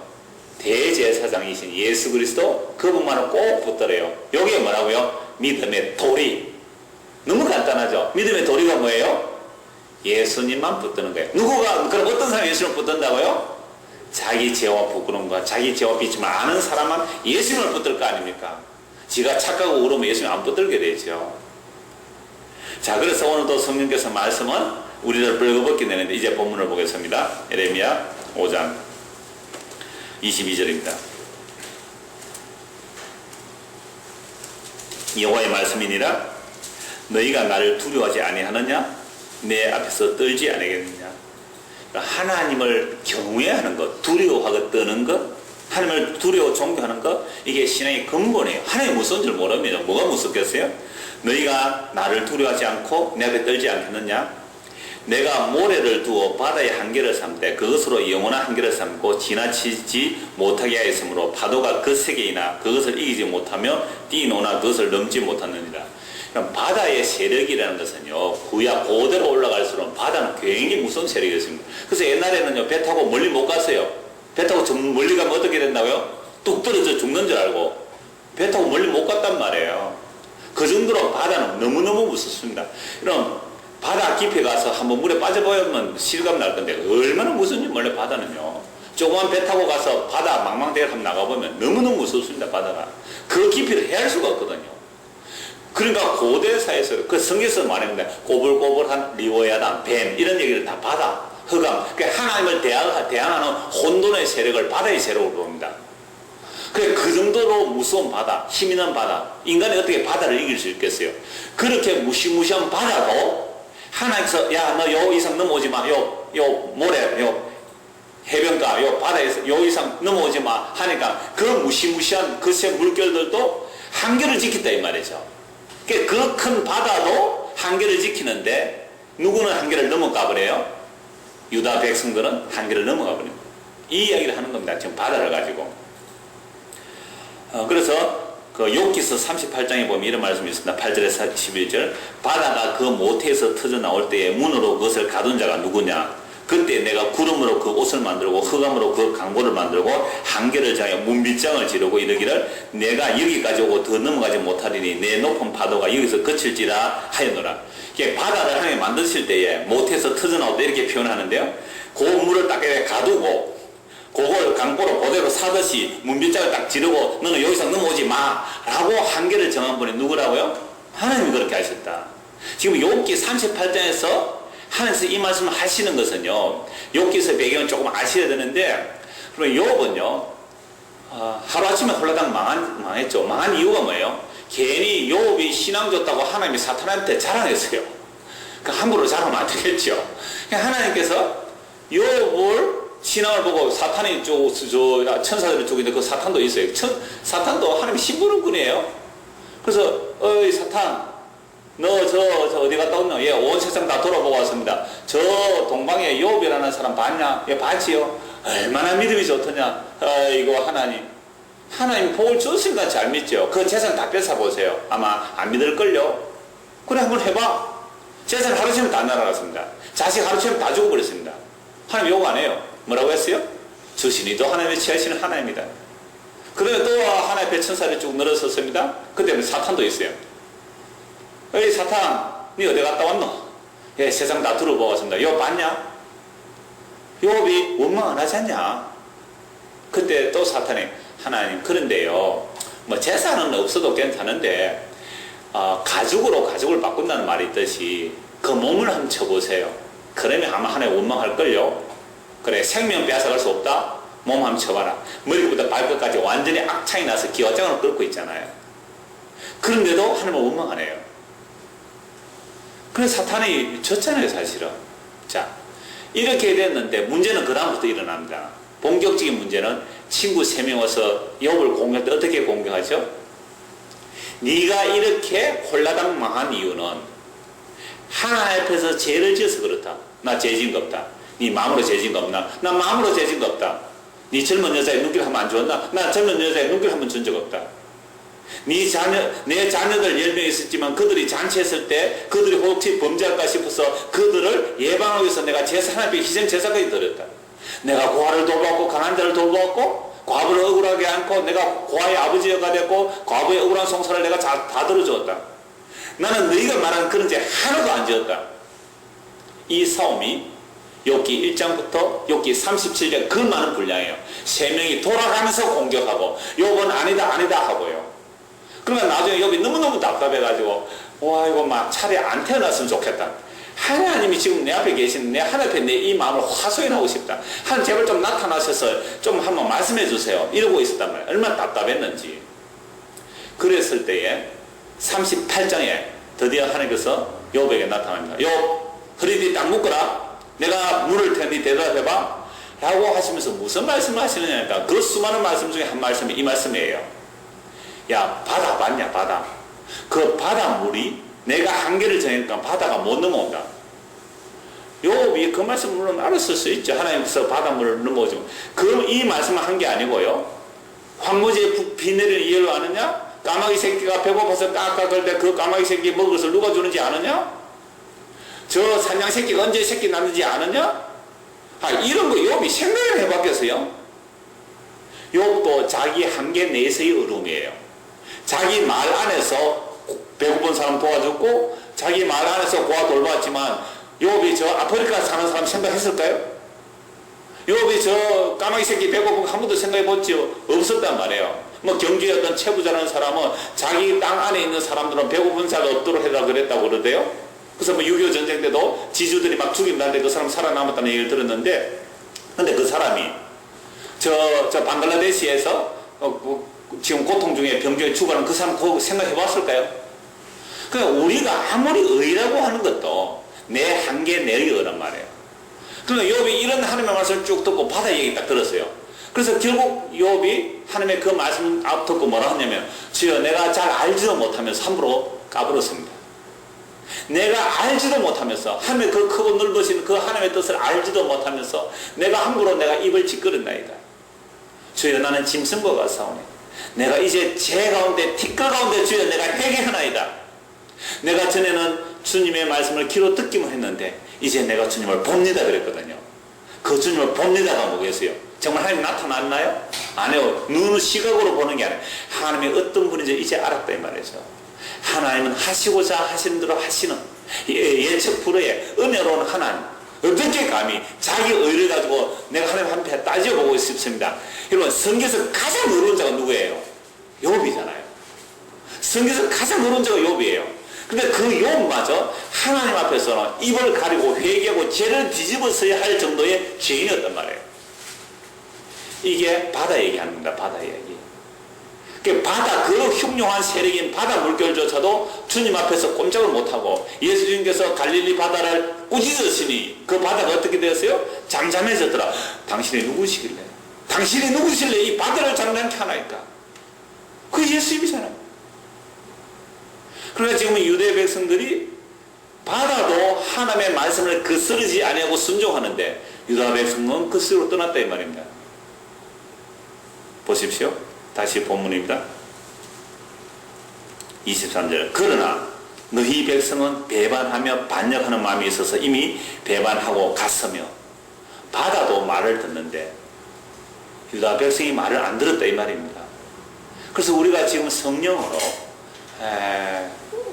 대제사장이신 예수 그리스도 그분만은 꼭 붙들어요. 여기에 뭐라고요? 믿음의 도리. 너무 간단하죠? 믿음의 도리가 뭐예요? 예수님만 붙드는 거예요. 누구가, 그럼 어떤 사람이 예수님을 붙든다고요? 자기 죄와 부끄러움과 자기 죄와 비침을 아는 사람만 예수님을 붙들 거 아닙니까? 지가 착하고 그러면 예수님 안 붙들게 되죠. 자, 그래서 오늘도 성령께서 말씀은 우리를 벌거벗게 내는데 이제 본문을 보겠습니다. 예레미야 5장 22절입니다. 여호와의 말씀이니라. 너희가 나를 두려워하지 아니하느냐? 내 앞에서 떨지 아니하겠느냐? 하나님을 경외하는 것, 두려워하고 떠는 것, 하나님을 두려워 존경하는 것, 이게 신앙의 근본이에요. 하나님이 무서운 줄 모릅니다. 뭐가 무섭겠어요? 너희가 나를 두려워하지 않고 내 앞에 떨지 않겠느냐? 내가 모래를 두어 바다의 한계를 삼되 그것으로 영원한 한계를 삼고 지나치지 못하게 하였으므로 파도가 그 세계이나 그것을 이기지 못하며 뛰노나 그것을 넘지 못하느니라. 바다의 세력이라는 것은요, 구약 고대로 올라갈수록 바다는 굉장히 무서운 세력이었습니다. 그래서 옛날에는요, 배 타고 멀리 못 갔어요. 배 타고 좀 멀리 가면 어떻게 된다고요? 뚝 떨어져 죽는 줄 알고 배 타고 멀리 못 갔단 말이에요. 그 정도로 바다는 너무너무 무섭습니다. 그럼 바다 깊이 가서 한번 물에 빠져보면 실감 날 건데 얼마나 무서운지 몰래 바다는요. 조그만 배 타고 가서 바다 망망대해를 한번 나가보면 너무너무 무섭습니다. 바다가. 그 깊이를 헤아릴 수가 없거든요. 그러니까 고대사에서 그 성경에서 말합니다. 꼬불꼬불한 리워야단, 뱀 이런 얘기를 다 바다, 흑암, 그러니까 하나님을 대항하는 혼돈의 세력을 바다의 세력으로 봅니다. 그 정도로 무서운 바다, 힘 있는 바다, 인간이 어떻게 바다를 이길 수 있겠어요? 그렇게 무시무시한 바다도 하나님께서 야, 너 요 이상 넘어오지 마, 요 모래, 요 해변가, 요 바다에서 요 이상 넘어오지 마 하니까 그 무시무시한 그 새 물결들도 한계를 지킨다 이 말이죠. 그 큰 바다도 한계를 지키는데 누구는 한계를 넘어가 버려요? 유다 백성들은 한계를 넘어가 버려요. 이 이야기를 하는 겁니다. 지금 바다를 가지고. 그래서 그 욥기서 38장에 보면 이런 말씀이 있습니다. 8절에서 11절. 바다가 그 모태에서 터져 나올 때에 문으로 그것을 가둔 자가 누구냐? 그때 내가 구름으로 그 옷을 만들고 흑암으로 그 강보를 만들고 한계를 정하여 문빗장을 지르고 이르기를 내가 여기까지 오고 더 넘어가지 못하리니 내 높은 파도가 여기서 그칠지라 하였노라. 바다를 하나님이 만드실 때에 모태에서 터져나올 때 이렇게 표현하는데요. 그 물을 딱 가두고 그걸 강보로 그대로 사듯이 문빗장을 딱 지르고 너는 여기서 넘어오지 마 라고 한계를 정한 분이 누구라고요? 하나님이 그렇게 하셨다. 지금 욥기 38장에서 하나님께서 이 말씀을 하시는 것은요, 욥기서 배경을 조금 아셔야 되는데 그럼 욥은요, 하루아침에 홀라당 망했죠. 망한 이유가 뭐예요? 괜히 욥이 신앙 줬다고 하나님이 사탄한테 자랑했어요. 그러니까 함부로 자랑하면 안 되겠죠. 그러니까 하나님께서 욥을 신앙을 보고 사탄이 천사들이 쪽인데 그 사탄도 있어요. 사탄도 하나님의 심부름꾼이에요. 그래서 어이 사탄, 너 저 어디 갔다 왔노? 예, 온 세상 다 돌아보고 왔습니다. 저 동방에 욥이라는 사람 봤냐? 예, 봤지요. 얼마나 믿음이 좋더냐? 이거 하나님 복을 줬으니까 잘 믿죠. 그 재산 다 뺏어보세요. 아마 안 믿을걸요. 그래 한번 해봐. 재산 하루치면 다 날아갔습니다. 자식 하루치면 다 죽어버렸습니다. 하나님 욕 안 해요. 뭐라고 했어요? 주시니도 하나님의 취하시는 하나입니다. 그러면 또 하나의 앞에 천사들이 쭉 늘어섰습니다. 그때는 사탄도 있어요. 어이 사탄, 니 어디 갔다 왔노? 예, 세상 다 들어보고 왔습니다. 욥 봤냐? 욥이 원망 안 하지 않냐? 그때 또 사탄이 하나님, 그런데요, 뭐 재산은 없어도 괜찮은데 가죽으로 가죽을 바꾼다는 말이 있듯이 그 몸을 한번 쳐보세요. 그러면 아마 하나님 원망할걸요. 그래, 생명 빼앗아갈 수 없다? 몸 한번 쳐봐라. 머리부터 발끝까지 완전히 악창이 나서 기와장을 끓고 있잖아요. 그런데도 하나님은 원망 안 해요. 그래서 사탄이 졌잖아요, 사실은. 자, 이렇게 됐는데 문제는 그 다음부터 일어납니다. 본격적인 문제는 친구 3명 와서 욥을 공격할 때 어떻게 공격하죠? 네가 이렇게 홀라당 망한 이유는 하나님 앞에서 죄를 지어서 그렇다. 나 죄진 거 없다. 네 마음으로 죄진 거 없나? 나 마음으로 죄진 거 없다. 네 젊은 여자의 눈길 한번 안 주었나? 나 젊은 여자의 눈길 한번 준 적 없다. 내 자녀들 10명 있었지만 그들이 잔치했을 때 그들이 혹시 범죄할까 싶어서 그들을 예방하기 위해서 내가 하나님 앞에 희생 제사까지 드렸다. 내가 고아를 돌보았고 강한 자를 돌보았고 과부를 억울하게 안고 내가 고아의 아버지가 됐고 과부의 억울한 송사를 내가 다 들어주었다. 나는 너희가 말하는 그런 죄 하나도 안 지었다. 이 싸움이 욥기 1장부터 욥기 37장 그 많은 분량이에요. 3명이 돌아가면서 공격하고 욥은 아니다 하고요. 그러면 나중에 욥이 너무너무 답답해가지고 와 이거 막 차라리 안 태어났으면 좋겠다. 하나님이 지금 내 앞에 계신 내 하나님 앞에 내 이 마음을 화소연하고 싶다. 하나님 제발 좀 나타나셔서 좀 한번 말씀해 주세요. 이러고 있었단 말이에요. 얼마나 답답했는지. 그랬을 때에 38장에 드디어 하나님께서 욥에게 나타납니다. 욥 허리뒤 딱 묶어라. 내가 물을 테니 대답해봐. 라고 하시면서 무슨 말씀을 하시느냐니까 그 수많은 말씀 중에 한 말씀이 이 말씀이에요. 야 바다 봤냐 바다. 그 바닷물이 내가 한계를 정하니까 바다가 못 넘어온다. 욥이 그 말씀 물론 알았을 수 있죠. 하나님께서 바닷물을 넘어오죠. 그럼 이 말씀을 한 게 아니고요. 황무지에 비 내리는 이해를 아느냐? 까마귀 새끼가 배고파서 깍깍할 때 그 까마귀 새끼 먹을 것을 누가 주는지 아느냐? 저 산양 새끼가 언제 새끼 낳는지 아느냐? 이런 거 욥이 생각을 해봤겠어요? 욥도 자기 한계 내에서의 어려움이에요. 자기 말 안에서 배고픈 사람 도와줬고 자기 말 안에서 고아 돌봤지만 욥이 저 아프리카 사는 사람 생각했을까요? 욥이 저 까마귀 새끼 배고픈 거 한 번도 생각해봤지요? 없었단 말이에요. 뭐 경주에 어떤 체부자라는 사람은 자기 땅 안에 있는 사람들은 배고픈 자가 없도록 해라 그랬다고 그러대요. 그래서 뭐 6.25 전쟁 때도 지주들이 막 죽인다는데 그 사람 살아남았다는 얘기를 들었는데 근데 그 사람이 저 방글라데시에서 지금 고통 중에 병중에 죽어가는 그 사람 그거 생각해 봤을까요? 그러니까 우리가 아무리 의라고 하는 것도 내 한계 내의 의란 말이에요. 그러니까 욥이 이런 하나님의 말씀을 쭉 듣고 바다 얘기 딱 들었어요. 그래서 결국 욥이 하나님의 그 말씀 앞 듣고 뭐라 하냐면 주여 내가 잘 알지도 못하면서 함부로 까불었습니다. 내가 알지도 못하면서 하나님의 그 크고 넓으신 그 하나님의 뜻을 알지도 못하면서 내가 함부로 내가 입을 짓거렸나이다. 주여 나는 짐승과 같사오니 내가 이제 제 가운데 티끌 가운데 주여 내가 회개하나이다. 내가 전에는 주님의 말씀을 귀로 듣기만 했는데 이제 내가 주님을 봅니다 그랬거든요. 그 주님을 봅니다가 뭐겠어요? 정말 하나님 나타났나요? 아니요. 눈 시각으로 보는 게 아니에요. 하나님이 어떤 분인지 이제 알았다 이 말이죠. 하나님은 하시고자 하시는 대로 하시는 예측 불허의 은혜로운 하나님. 어떻게 감히 자기 의를 가지고 내가 하나님 한테 따져보고 싶습니다. 여러분 성경에서 가장 어려운 자가 누구예요? 욥이잖아요. 성경에서 가장 어려운 자가 욥이에요. 근데 그 욥마저 하나님 앞에서는 입을 가리고 회개하고 죄를 뒤집어서야 할 정도의 죄인이었단 말이에요. 이게 바다 얘기하는 겁니다. 바다 얘기. 그 바다, 그 흉흉한 세력인 바다 물결조차도 주님 앞에서 꼼짝을 못하고 예수님께서 갈릴리 바다를 꾸짖으시니 그 바다가 어떻게 되었어요? 잠잠해졌더라. 당신이 누구시길래? 당신이 누구실래? 이 바다를 잠잠케 하나이까? 그 예수님이잖아요. 그러니까 지금 유대 백성들이 바다도 하나님의 말씀을 거스르지 아니하고 순종하는데 유다 백성은 거스르고 떠났다 이 말입니다. 보십시오. 다시 본문입니다. 23절. 그러나 너희 백성은 배반하며 반역하는 마음이 있어서 이미 배반하고 갔으며 바다도 말을 듣는데 유다 백성이 말을 안 들었다 이 말입니다. 그래서 우리가 지금 성령으로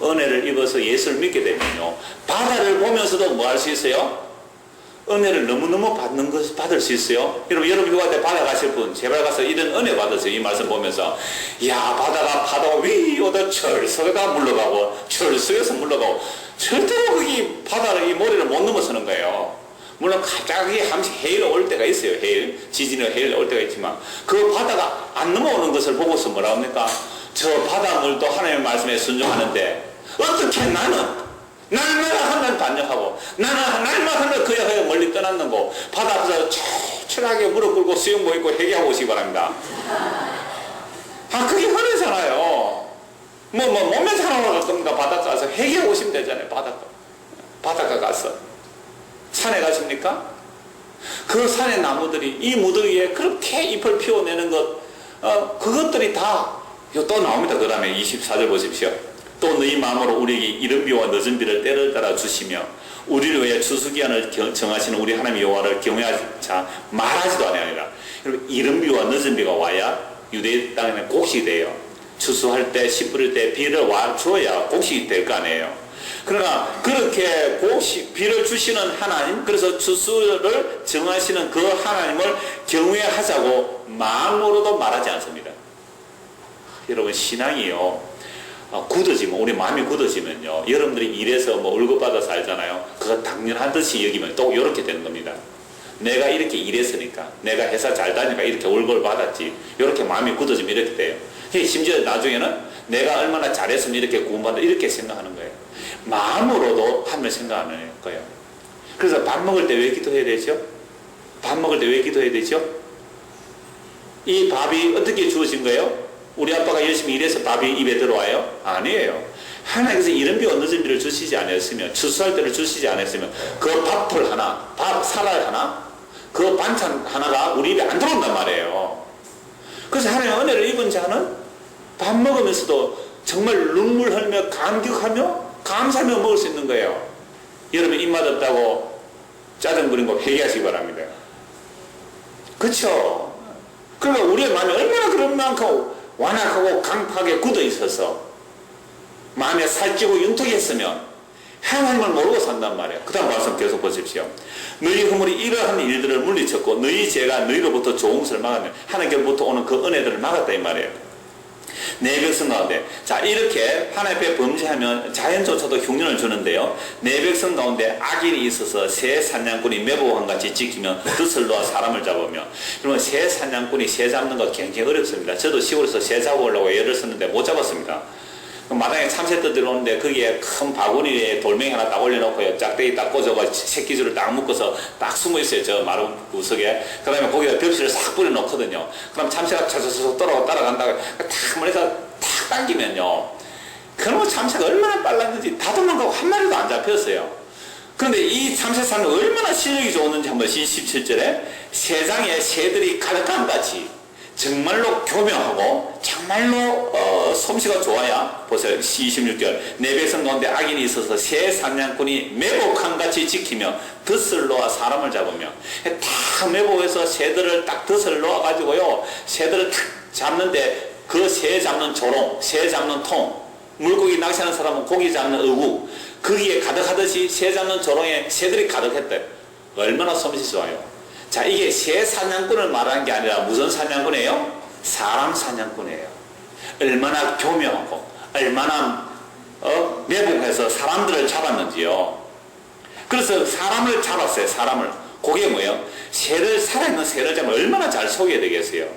은혜를 입어서 예수를 믿게 되면요, 바다를 보면서도 뭐 할 수 있어요? 은혜를 너무너무 받을 수 있어요. 여러분 휴가 때 바다 가실 분 제발 가서 이런 은혜 받으세요. 이 말씀 보면서 야, 바다가 파도가 위오다 철석에다 물러가고 철석에서 물러가고 절대로 거기 바다를 이 모래를 못 넘어서는 거예요. 물론 갑자기 한씩 해일이 올 때가 있어요. 해일, 지진이 해일 올 때가 있지만 그 바다가 안 넘어오는 것을 보고서 뭐라 합니까? 저 바닷물도 하나님의 말씀에 순종하는데 어떻게 나는 날마다 하나님 반역하고 나는 날마다 하나님 그야 멀리 떠났는고 바다 앞에서 철철하게 무릎 꿇고 수영복 입고 회개하고 오시기 바랍니다. 아, 그게 흔하잖아요. 몸에 살아나갈 겁니다. 바닷가 가서 회개하고 오시면 되잖아요. 바닷가 가서 산에 가십니까? 그 산의 나무들이 이 무더위에 그렇게 잎을 피워내는 것, 그것들이 다 또 나옵니다. 그 다음에 24절 보십시오. 또 너희 마음으로 우리에게 이른 비와 늦은 비를 때를 따라 주시며 우리를 위해 추수기한을 정하시는 우리 하나님 여호와를 경외하자 말하지도 아니하니라. 여러분, 이른 비와 늦은 비가 와야 유대 땅에는 곡식이 돼요. 추수할 때, 씨 뿌릴 때 비를 와 주어야 곡식이 될 거 아니에요. 그러나 그렇게 비를 주시는 하나님, 그래서 추수를 정하시는 그 하나님을 경외하자고 마음으로도 말하지 않습니다. 여러분, 신앙이요, 굳어지면, 우리 마음이 굳어지면요, 여러분들이 일해서 월급 받아 살잖아요. 그거 당연한 듯이 여기면 또 이렇게 되는 겁니다. 내가 이렇게 일했으니까, 내가 회사 잘 다니니까 이렇게 월급을 받았지. 이렇게 마음이 굳어지면 이렇게 돼요. 심지어 나중에는 내가 얼마나 잘했으면 이렇게 구원받아, 이렇게 생각하는 거예요. 마음으로도 하면 생각하는 거예요. 그래서 밥 먹을 때 왜 기도해야 되죠? 밥 먹을 때 왜 기도해야 되죠? 이 밥이 어떻게 주어진 거예요? 우리 아빠가 열심히 일해서 밥이 입에 들어와요? 아니에요. 하나님께서 이른 비와 늦은 비를 주시지 않았으면, 추수할 때를 주시지 않았으면 그 밥풀 하나, 사랄 하나, 그 반찬 하나가 우리 입에 안 들어온단 말이에요. 그래서 하나님의 은혜를 입은 자는 밥 먹으면서도 정말 눈물 흘며 감격하며 감사하며 먹을 수 있는 거예요. 여러분, 입맛 없다고 짜증 부린 거 회개하시기 바랍니다. 그렇죠? 그러니까 우리의 마음이 얼마나 그런 만큼 완악하고 강팍하게 굳어 있어서 마음에 살찌고 윤택했으면 하나님을 모르고 산단 말이에요. 그 다음 말씀 계속 보십시오. 너희 허물이 이러한 일들을 물리쳤고 너희 죄가 너희로부터 좋은 것을 막았네. 하나님께로부터 오는 그 은혜들을 막았다 이 말이에요. 내 백성 가운데, 자, 이렇게 하나님 앞에 범죄하면 자연조차도 흉년을 주는데요, 내 백성 가운데 악인이 있어서 새 사냥꾼이 매복한 같이 지키면 덫을 놓아 사람을 잡으며. 그러면 새 사냥꾼이 새 잡는 거 굉장히 어렵습니다. 저도 시골에서 새 잡으려고 애를 썼는데 못 잡았습니다. 마당에 참새들 들어오는데 거기에 큰 바구니에 돌멩이 하나 딱 올려놓고요, 짝대기 딱 꽂아가 새끼줄을 딱 묶어서 딱 숨어 있어요, 저 마루 구석에. 그 다음에 거기다 벽지를 싹 뿌려놓거든요. 그럼 참새가 차차차 따라간다가 탁 멀리서 탁 당기면요, 그러면 참새가 얼마나 빨랐는지 다 도망가고 한 마리도 안 잡혔어요. 그런데 이 참새사는 얼마나 실력이 좋았는지 한번 17절에 세상에 새들이 가득한 같이 정말로 교묘하고 정말로 솜씨가 좋아야, 보세요, 26절, 내 백성 가운데 악인이 있어서 새 사냥꾼이 매복한 같이 지키며 덫을 놓아 사람을 잡으며. 딱 매복해서 새들을 딱 덫을 놓아 가지고요, 새들을 탁 잡는데 그 새 잡는 조롱, 새 잡는 통, 물고기 낚시하는 사람은 고기 잡는 어구, 거기에 가득하듯이 새 잡는 조롱에 새들이 가득했대. 얼마나 솜씨 좋아요. 자, 이게 새 사냥꾼을 말하는 게 아니라 무슨 사냥꾼이에요? 사람 사냥꾼이에요. 얼마나 교묘하고 얼마나 매복해서 사람들을 잡았는지요. 그래서 사람을 잡았어요. 사람을 그게 뭐예요? 살아있는 새를 잡으면 얼마나 잘 속여야 되겠어요?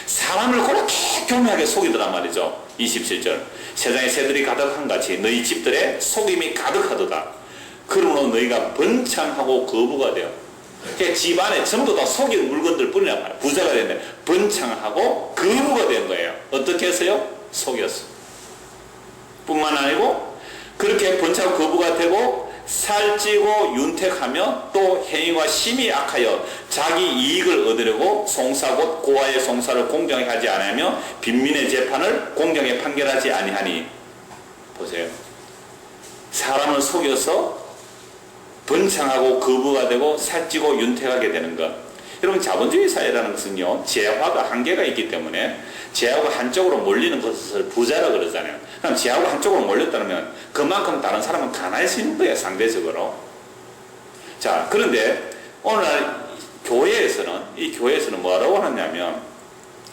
사람을 그렇게 교묘하게 속이더란 말이죠. 27절. 세상에 새들이 가득한 같이 너희 집들에 속임이 가득하도다. 그러므로 너희가 번창하고 거부가 돼요. 집안에 전부 다 속인 물건들 뿐이란 말이에요. 부자가 되는데 번창하고 거부가 된 거예요. 어떻게 해서요? 속였어. 뿐만 아니고 그렇게 번창하고 거부가 되고 살찌고 윤택하며 또 행위와 심히 악하여 자기 이익을 얻으려고 송사 곧 고아의 송사를 공정하게 하지 아니하며 빈민의 재판을 공정하게 판결하지 아니하니. 보세요. 사람을 속여서 번창하고 거부가 되고 살찌고 윤택하게 되는 것. 여러분, 자본주의 사회라는 것은요, 재화가 한계가 있기 때문에 재화가 한쪽으로 몰리는 것을 부자라 그러잖아요. 그럼 재화가 한쪽으로 몰렸다면 그만큼 다른 사람은 가난해지는 거예요, 상대적으로. 자, 그런데 오늘날 이 교회에서는 뭐라고 하냐면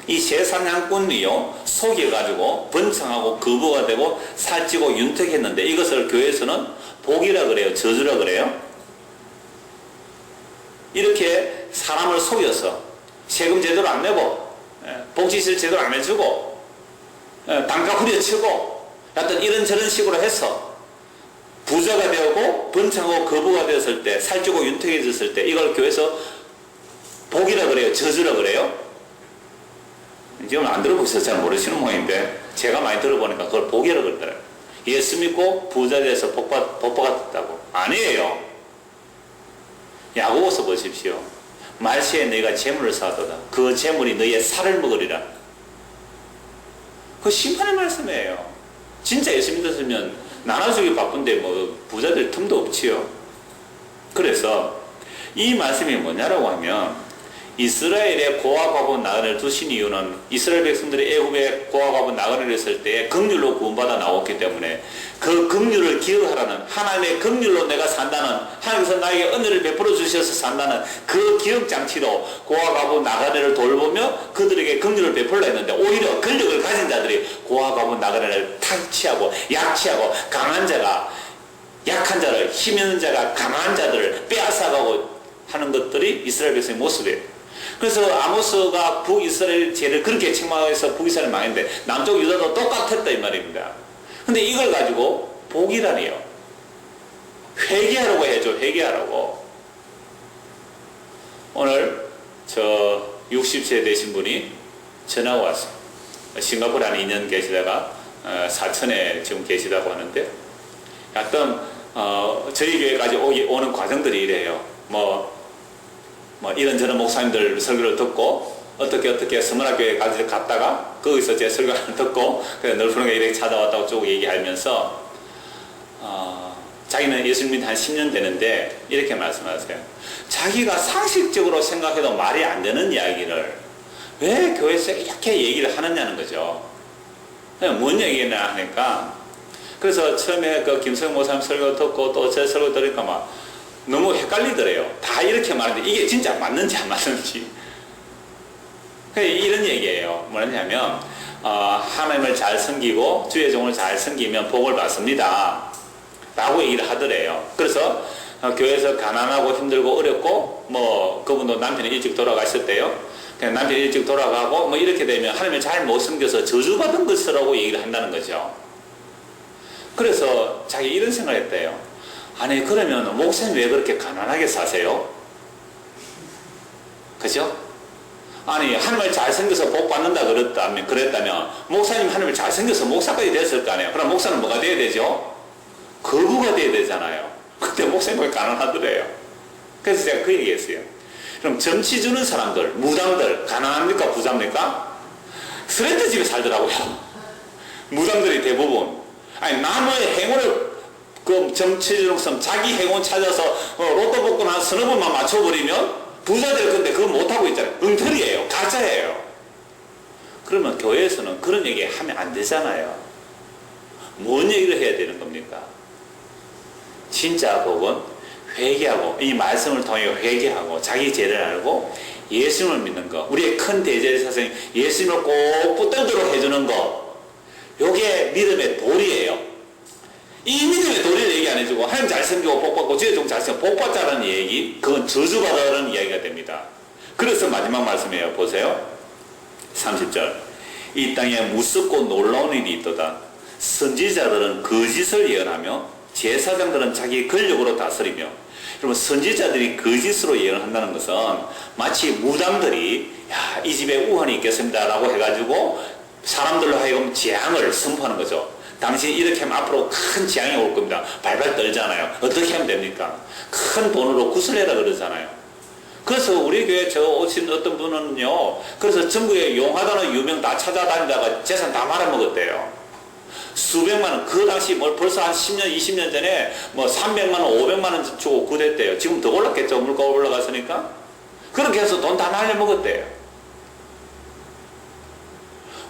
이 세상양꾼이요 속여가지고 번창하고 거부가 되고 살찌고 윤택했는데 이것을 교회에서는 복이라 그래요, 저주라 그래요? 이렇게 사람을 속여서 세금 제대로 안 내고 복지시설 제대로 안 해주고 단가 후려치고 하여튼 이런저런 식으로 해서 부자가 되고 번창하고 거부가 되었을 때 살찌고 윤택해졌을 때 이걸 교회에서 복이라 그래요, 저주라 그래요? 지금 안 들어보셔서 잘 모르시는 모양인데 제가 많이 들어보니까 그걸 복이라 그러더라고요. 예수 믿고 부자 돼서 복 받았다고. 아니에요. 야고보서 보십시오. 말세에 너희가 재물을 쌓아도다. 그 재물이 너희의 살을 먹으리라. 그 심판의 말씀이에요. 진짜 예수 믿었으면 나눠주기 바쁜데 뭐 부자들 틈도 없지요. 그래서 이 말씀이 뭐냐라고 하면 이스라엘의 고아 과부 나그네를 두신 이유는 이스라엘 백성들이 애굽에 고아 과부 나그네를 했을 때 긍휼로 구원받아 나왔기 때문에 그 긍휼을 기억하라는, 하나님의 긍휼로 내가 산다는, 하나님께서 나에게 은혜를 베풀어 주셔서 산다는 그 기억장치로 고아 과부 나그네를 돌보며 그들에게 긍휼을 베풀려 했는데 오히려 권력을 가진 자들이 고아 과부 나그네를 탈취하고 약취하고 강한 자가 약한 자를, 힘 있는 자가 강한 자들을 빼앗아가고 하는 것들이 이스라엘 백성의 모습이에요. 그래서 아모스가 북이스라엘 죄를 그렇게 책망해서 북이스라엘 망했는데 남쪽 유다도 똑같았다 이 말입니다. 근데 이걸 가지고 복이라니요. 회개하라고 해야죠. 회개하라고. 오늘 저 60세 되신 분이 전화가 왔어요. 싱가포르에 한 2년 계시다가 사천에 지금 계시다고 하는데 하여튼 저희 교회까지 오는 과정들이 이래요. 뭐 이런저런 목사님들 설교를 듣고 어떻게 서문학교에까지 갔다가 거기서 제 설교를 듣고 그래서 널푸른게 이렇게 찾아왔다고 쭉 얘기하면서 자기는 예수 믿은 한 10년 되는데 이렇게 말씀하세요. 자기가 상식적으로 생각해도 말이 안 되는 이야기를 왜 교회에서 이렇게 얘기를 하느냐는 거죠. 뭔 얘기냐 하니까 그래서 처음에 그 김성영 목사님 설교 듣고 또 제 설교 들으니까 막 너무 헷갈리더래요. 다 이렇게 말하는데 이게 진짜 맞는지 안 맞는지. 이런 얘기예요. 뭐냐면 하나님을 잘 섬기고 주의 종을 잘 섬기면 복을 받습니다 라고 얘기를 하더래요. 그래서 교회에서 가난하고 힘들고 어렵고 뭐 그분도 남편이 일찍 돌아가셨대요. 그냥 남편이 일찍 돌아가고 뭐 이렇게 되면 하나님을 잘 못 섬겨서 저주받은 것이라고 얘기를 한다는 거죠. 그래서 자기 이런 생각을 했대요. 아니 그러면 목사님 왜 그렇게 가난하게 사세요? 그죠? 아니 하나님을 잘생겨서 복 받는다 그랬다면 목사님 하나님을 잘생겨서 목사까지 됐을 거 아니에요. 그럼 목사는 뭐가 돼야 되죠? 거부가 돼야 되잖아요. 그때 목사님 왜 가난하더래요. 그래서 제가 그 얘기했어요. 그럼 정치 주는 사람들, 무당들 가난합니까 부자입니까? 스레트 집에 살더라고요. 무당들이 대부분. 아니 남의 행운을 그 정치적으로 자기 행운 찾아서 로또 복권 한 서너 번만 맞춰버리면 부자 될 건데 그거 못하고 있잖아요. 엉터리예요. 가짜예요. 그러면 교회에서는 그런 얘기 하면 안 되잖아요. 뭔 얘기를 해야 되는 겁니까? 진짜 복은 회개하고 이 말씀을 통해 회개하고 자기 죄를 알고 예수님을 믿는 거, 우리의 큰 대제사장님 예수님을 꼭 붙들도록 해주는 거, 요게 믿음의 도리예요. 이 믿음의 도리를 얘기 안 해주고 하나님 잘생기고 복받고 주의 종 잘생기고 복받자라는 얘기, 그건 저주받아라는 이야기가 됩니다. 그래서 마지막 말씀이에요. 보세요. 30절. 이 땅에 무섭고 놀라운 일이 있도다. 선지자들은 거짓을 예언하며 제사장들은 자기 권력으로 다스리며. 여러분, 선지자들이 거짓으로 예언한다는 것은 마치 무당들이 야, 이 집에 우환이 있겠습니다 라고 해가지고 사람들로 하여금 재앙을 선포하는 거죠. 당신 이렇게 하면 앞으로 큰 재앙이 올 겁니다. 발발 떨잖아요. 어떻게 하면 됩니까? 큰 돈으로 구슬해라 그러잖아요. 그래서 우리 교회 저 오신 어떤 분은요, 그래서 전국에 용하다는 유명 다 찾아다니다가 재산 다 말아먹었대요. 수백만 원, 그 당시 뭐 벌써 한 10년, 20년 전에 뭐 300만 원, 500만 원 주고 구됐대요. 지금 더 올랐겠죠. 물가 올라갔으니까. 그렇게 해서 돈 다 날려먹었대요.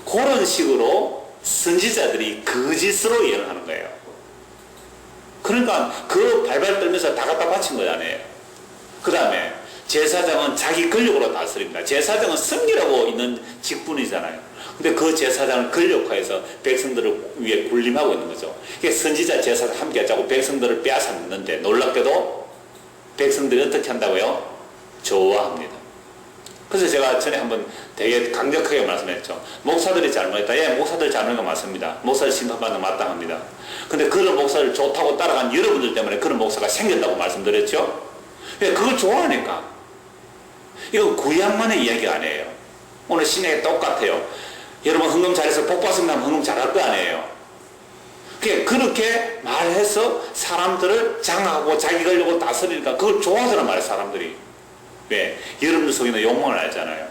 그런 식으로 선지자들이 거짓으로 예언하는 거예요. 그러니까 그 발발 떨면서 다 갖다 바친 거잖아요. 그 다음에 제사장은 자기 권력으로 다스립니다. 제사장은 섬기라고 있는 직분이잖아요. 근데 그 제사장을 권력화해서 백성들을 위해 군림하고 있는 거죠. 선지자 제사장 함께 하자고 백성들을 빼앗았는데 놀랍게도 백성들이 어떻게 한다고요? 좋아합니다. 그래서 제가 전에 한번 되게 강력하게 말씀했죠. 목사들이 잘못했다. 예, 목사들 잘못한 거 맞습니다. 목사를 심판받는 거 마땅합니다. 근데 그런 목사를 좋다고 따라간 여러분들 때문에 그런 목사가 생겼다고 말씀드렸죠. 예, 그걸 좋아하니까. 이건 구약만의 이야기가 아니에요. 오늘 신약이 똑같아요. 여러분 헌금 잘해서 복 받습니다 하면 헌금 잘할 거 아니에요. 그렇게 말해서 사람들을 장악하고 자기 권력으로 다스리니까 그걸 좋아하더란 말이에요, 사람들이. 왜? 여러분들 속에 있는 욕망을 알잖아요.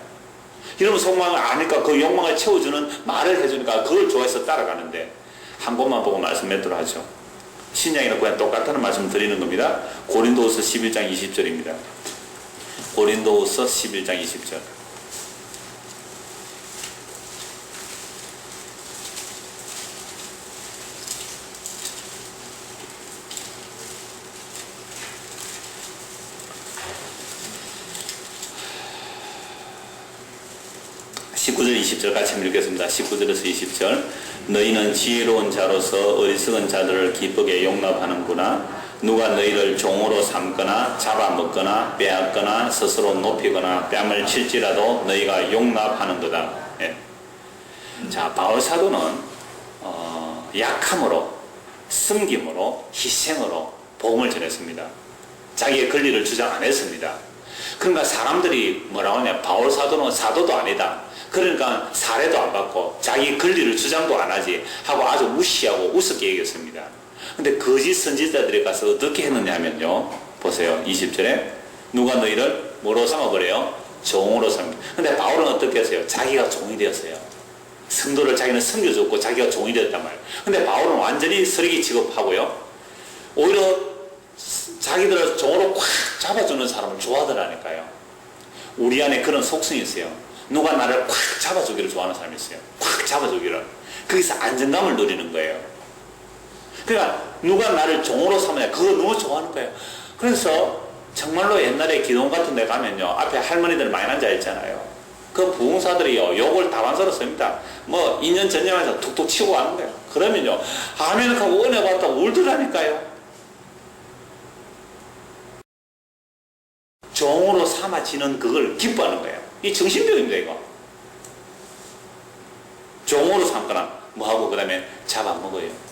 여러분 속망을 아니까 그 욕망을 채워주는 말을 해주니까 그걸 좋아해서 따라가는데, 한 곳만 보고 말씀 맺도록 하죠. 신약이나 그냥 똑같다는 말씀 드리는 겁니다. 고린도후서 11장 20절입니다. 고린도후서 11장 20절. (19절) 20절 같이 읽겠습니다. 19절에서 20절. 너희는 지혜로운 자로서 어리석은 자들을 기쁘게 용납하는구나. 누가 너희를 종으로 삼거나 잡아먹거나 빼앗거나 스스로 높이거나 뺨을 칠지라도 너희가 용납하는 거다. 예. 자, 바울 사도는 약함으로, 숨김으로, 희생으로 복음을 전했습니다. 자기의 권리를 주장 안 했습니다. 그러니까 사람들이 뭐라고 하냐, 바울 사도는 사도도 아니다. 그러니까 사례도 안 받고 자기 권리를 주장도 안 하지 하고 아주 무시하고 우습게 얘기했습니다. 근데 거짓 선지자들이 가서 어떻게 했느냐면요, 보세요. 20절에 누가 너희를 뭐로 삼아버려요? 종으로 삼아. 근데 바울은 어떻게 했어요? 자기가 종이 되었어요. 성도를 자기는 섬겨줬고 자기가 종이 되었단 말이에요. 근데 바울은 완전히 서리기 취급하고요, 오히려 자기들을 종으로 꽉 잡아주는 사람을 좋아하더라니까요. 우리 안에 그런 속성이 있어요. 누가 나를 꽉 잡아주기를 좋아하는 사람이 있어요. 꽉 잡아주기를. 거기서 안정감을 누리는 거예요. 그러니까 누가 나를 종으로 삼느냐, 그거 너무 좋아하는 거예요. 그래서 정말로 옛날에 기도원 같은 데 가면요, 앞에 할머니들 많이 앉아있잖아요. 그 부흥사들이요, 욕을 다반사로 씁니다. 뭐 2년 전념해서 툭툭 치고 가는 거예요. 그러면요, 아멘 하고 은혜 받다고 울더라니까요. 종으로 삼아지는 그걸 기뻐하는 거예요. 이 정신병입니다, 이거. 종으로 삼거나 뭐하고 그 다음에 잡아먹어요.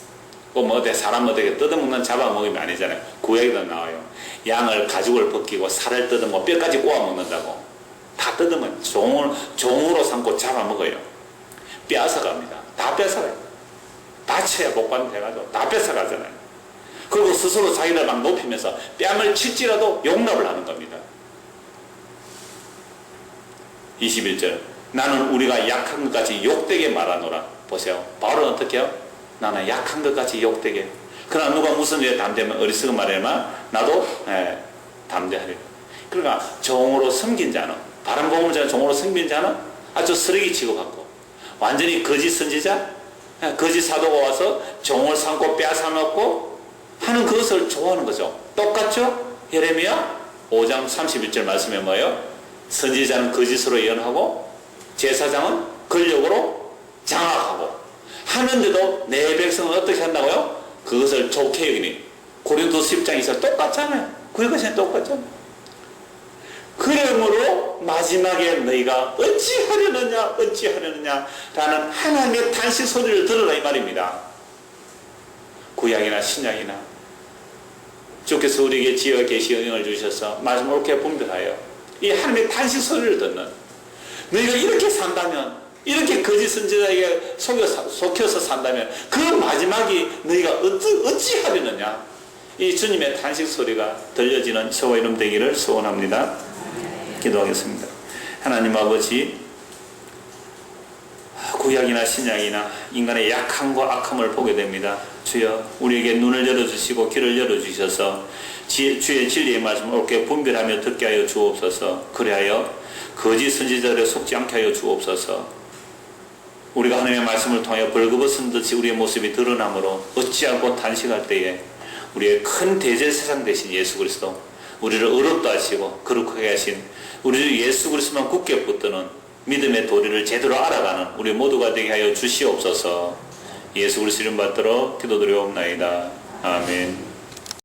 뭐 어때, 사람 어떻게 뜯어먹는 잡아먹으면 아니잖아요. 구약에도 나와요. 양을 가죽을 벗기고 살을 뜯어먹고 뼈까지 꼬아먹는다고. 다 뜯으면 종으로 삼고 잡아먹어요. 뺏어갑니다. 다 뺏어가요. 다쳐야 복받는 돼가지고 다 뺏어가잖아요. 그리고 스스로 자기를 막 높이면서 뺨을 칠지라도 용납을 하는 겁니다. 21절. 나는 우리가 약한 것까지 욕되게 말하노라. 보세요. 바울은 어떻게 해요? 나는 약한 것까지 욕되게. 그러나 누가 무슨 일에 담대면 어리석은 말에만 나도 담대하리라. 그러니까 종으로 섬긴 자는, 바른 복음을 전하는 종으로 섬긴 자는 아주 쓰레기 취급하고, 완전히 거짓 선지자, 거짓 사도가 와서 종을 삼고 빼앗아먹고 하는 그것을 좋아하는 거죠. 똑같죠? 예레미야 5장 31절 말씀에 뭐예요? 선지자는 거짓으로 예언하고 제사장은 권력으로 장악하고 하는데도 내 백성은 어떻게 한다고요? 그것을 좋게 여기니 고린도서 10장에서 똑같잖아요. 그것이 똑같잖아요. 그러므로 마지막에 너희가 어찌하려느냐 라는 하나님의 탄식 소리를 들으라 이 말입니다. 구약이나 신약이나 주께서 우리에게 지혜와 계시 영향을 주셔서 말씀을 옳게 분별하여 이 하나님의 탄식 소리를 듣는, 너희가 이렇게 산다면, 이렇게 거짓 선지자에게 속여서 산다면 그 마지막이 너희가 어찌하려느냐, 이 주님의 탄식 소리가 들려지는 저와 이름 되기를 소원합니다. 기도하겠습니다. 하나님 아버지, 구약이나 신약이나 인간의 약함과 악함을 보게 됩니다. 주여, 우리에게 눈을 열어주시고 귀를 열어주셔서 주의 진리의 말씀을 옳게 분별하며 듣게 하여 주옵소서. 그리하여 거짓 선지자들에 속지 않게 하여 주옵소서. 우리가 하나님의 말씀을 통하여 벌거벗은 듯이 우리의 모습이 드러나므로 어찌하고 단식할 때에 우리의 큰 대제사장 되신 예수 그리스도, 우리를 의롭다 하시고 거룩하게 하신 우리 주 예수 그리스도만 굳게 붙드는 믿음의 도리를 제대로 알아가는 우리 모두가 되게 하여 주시옵소서. 예수 그리스도 이름 받들어 기도드리옵나이다. 아멘.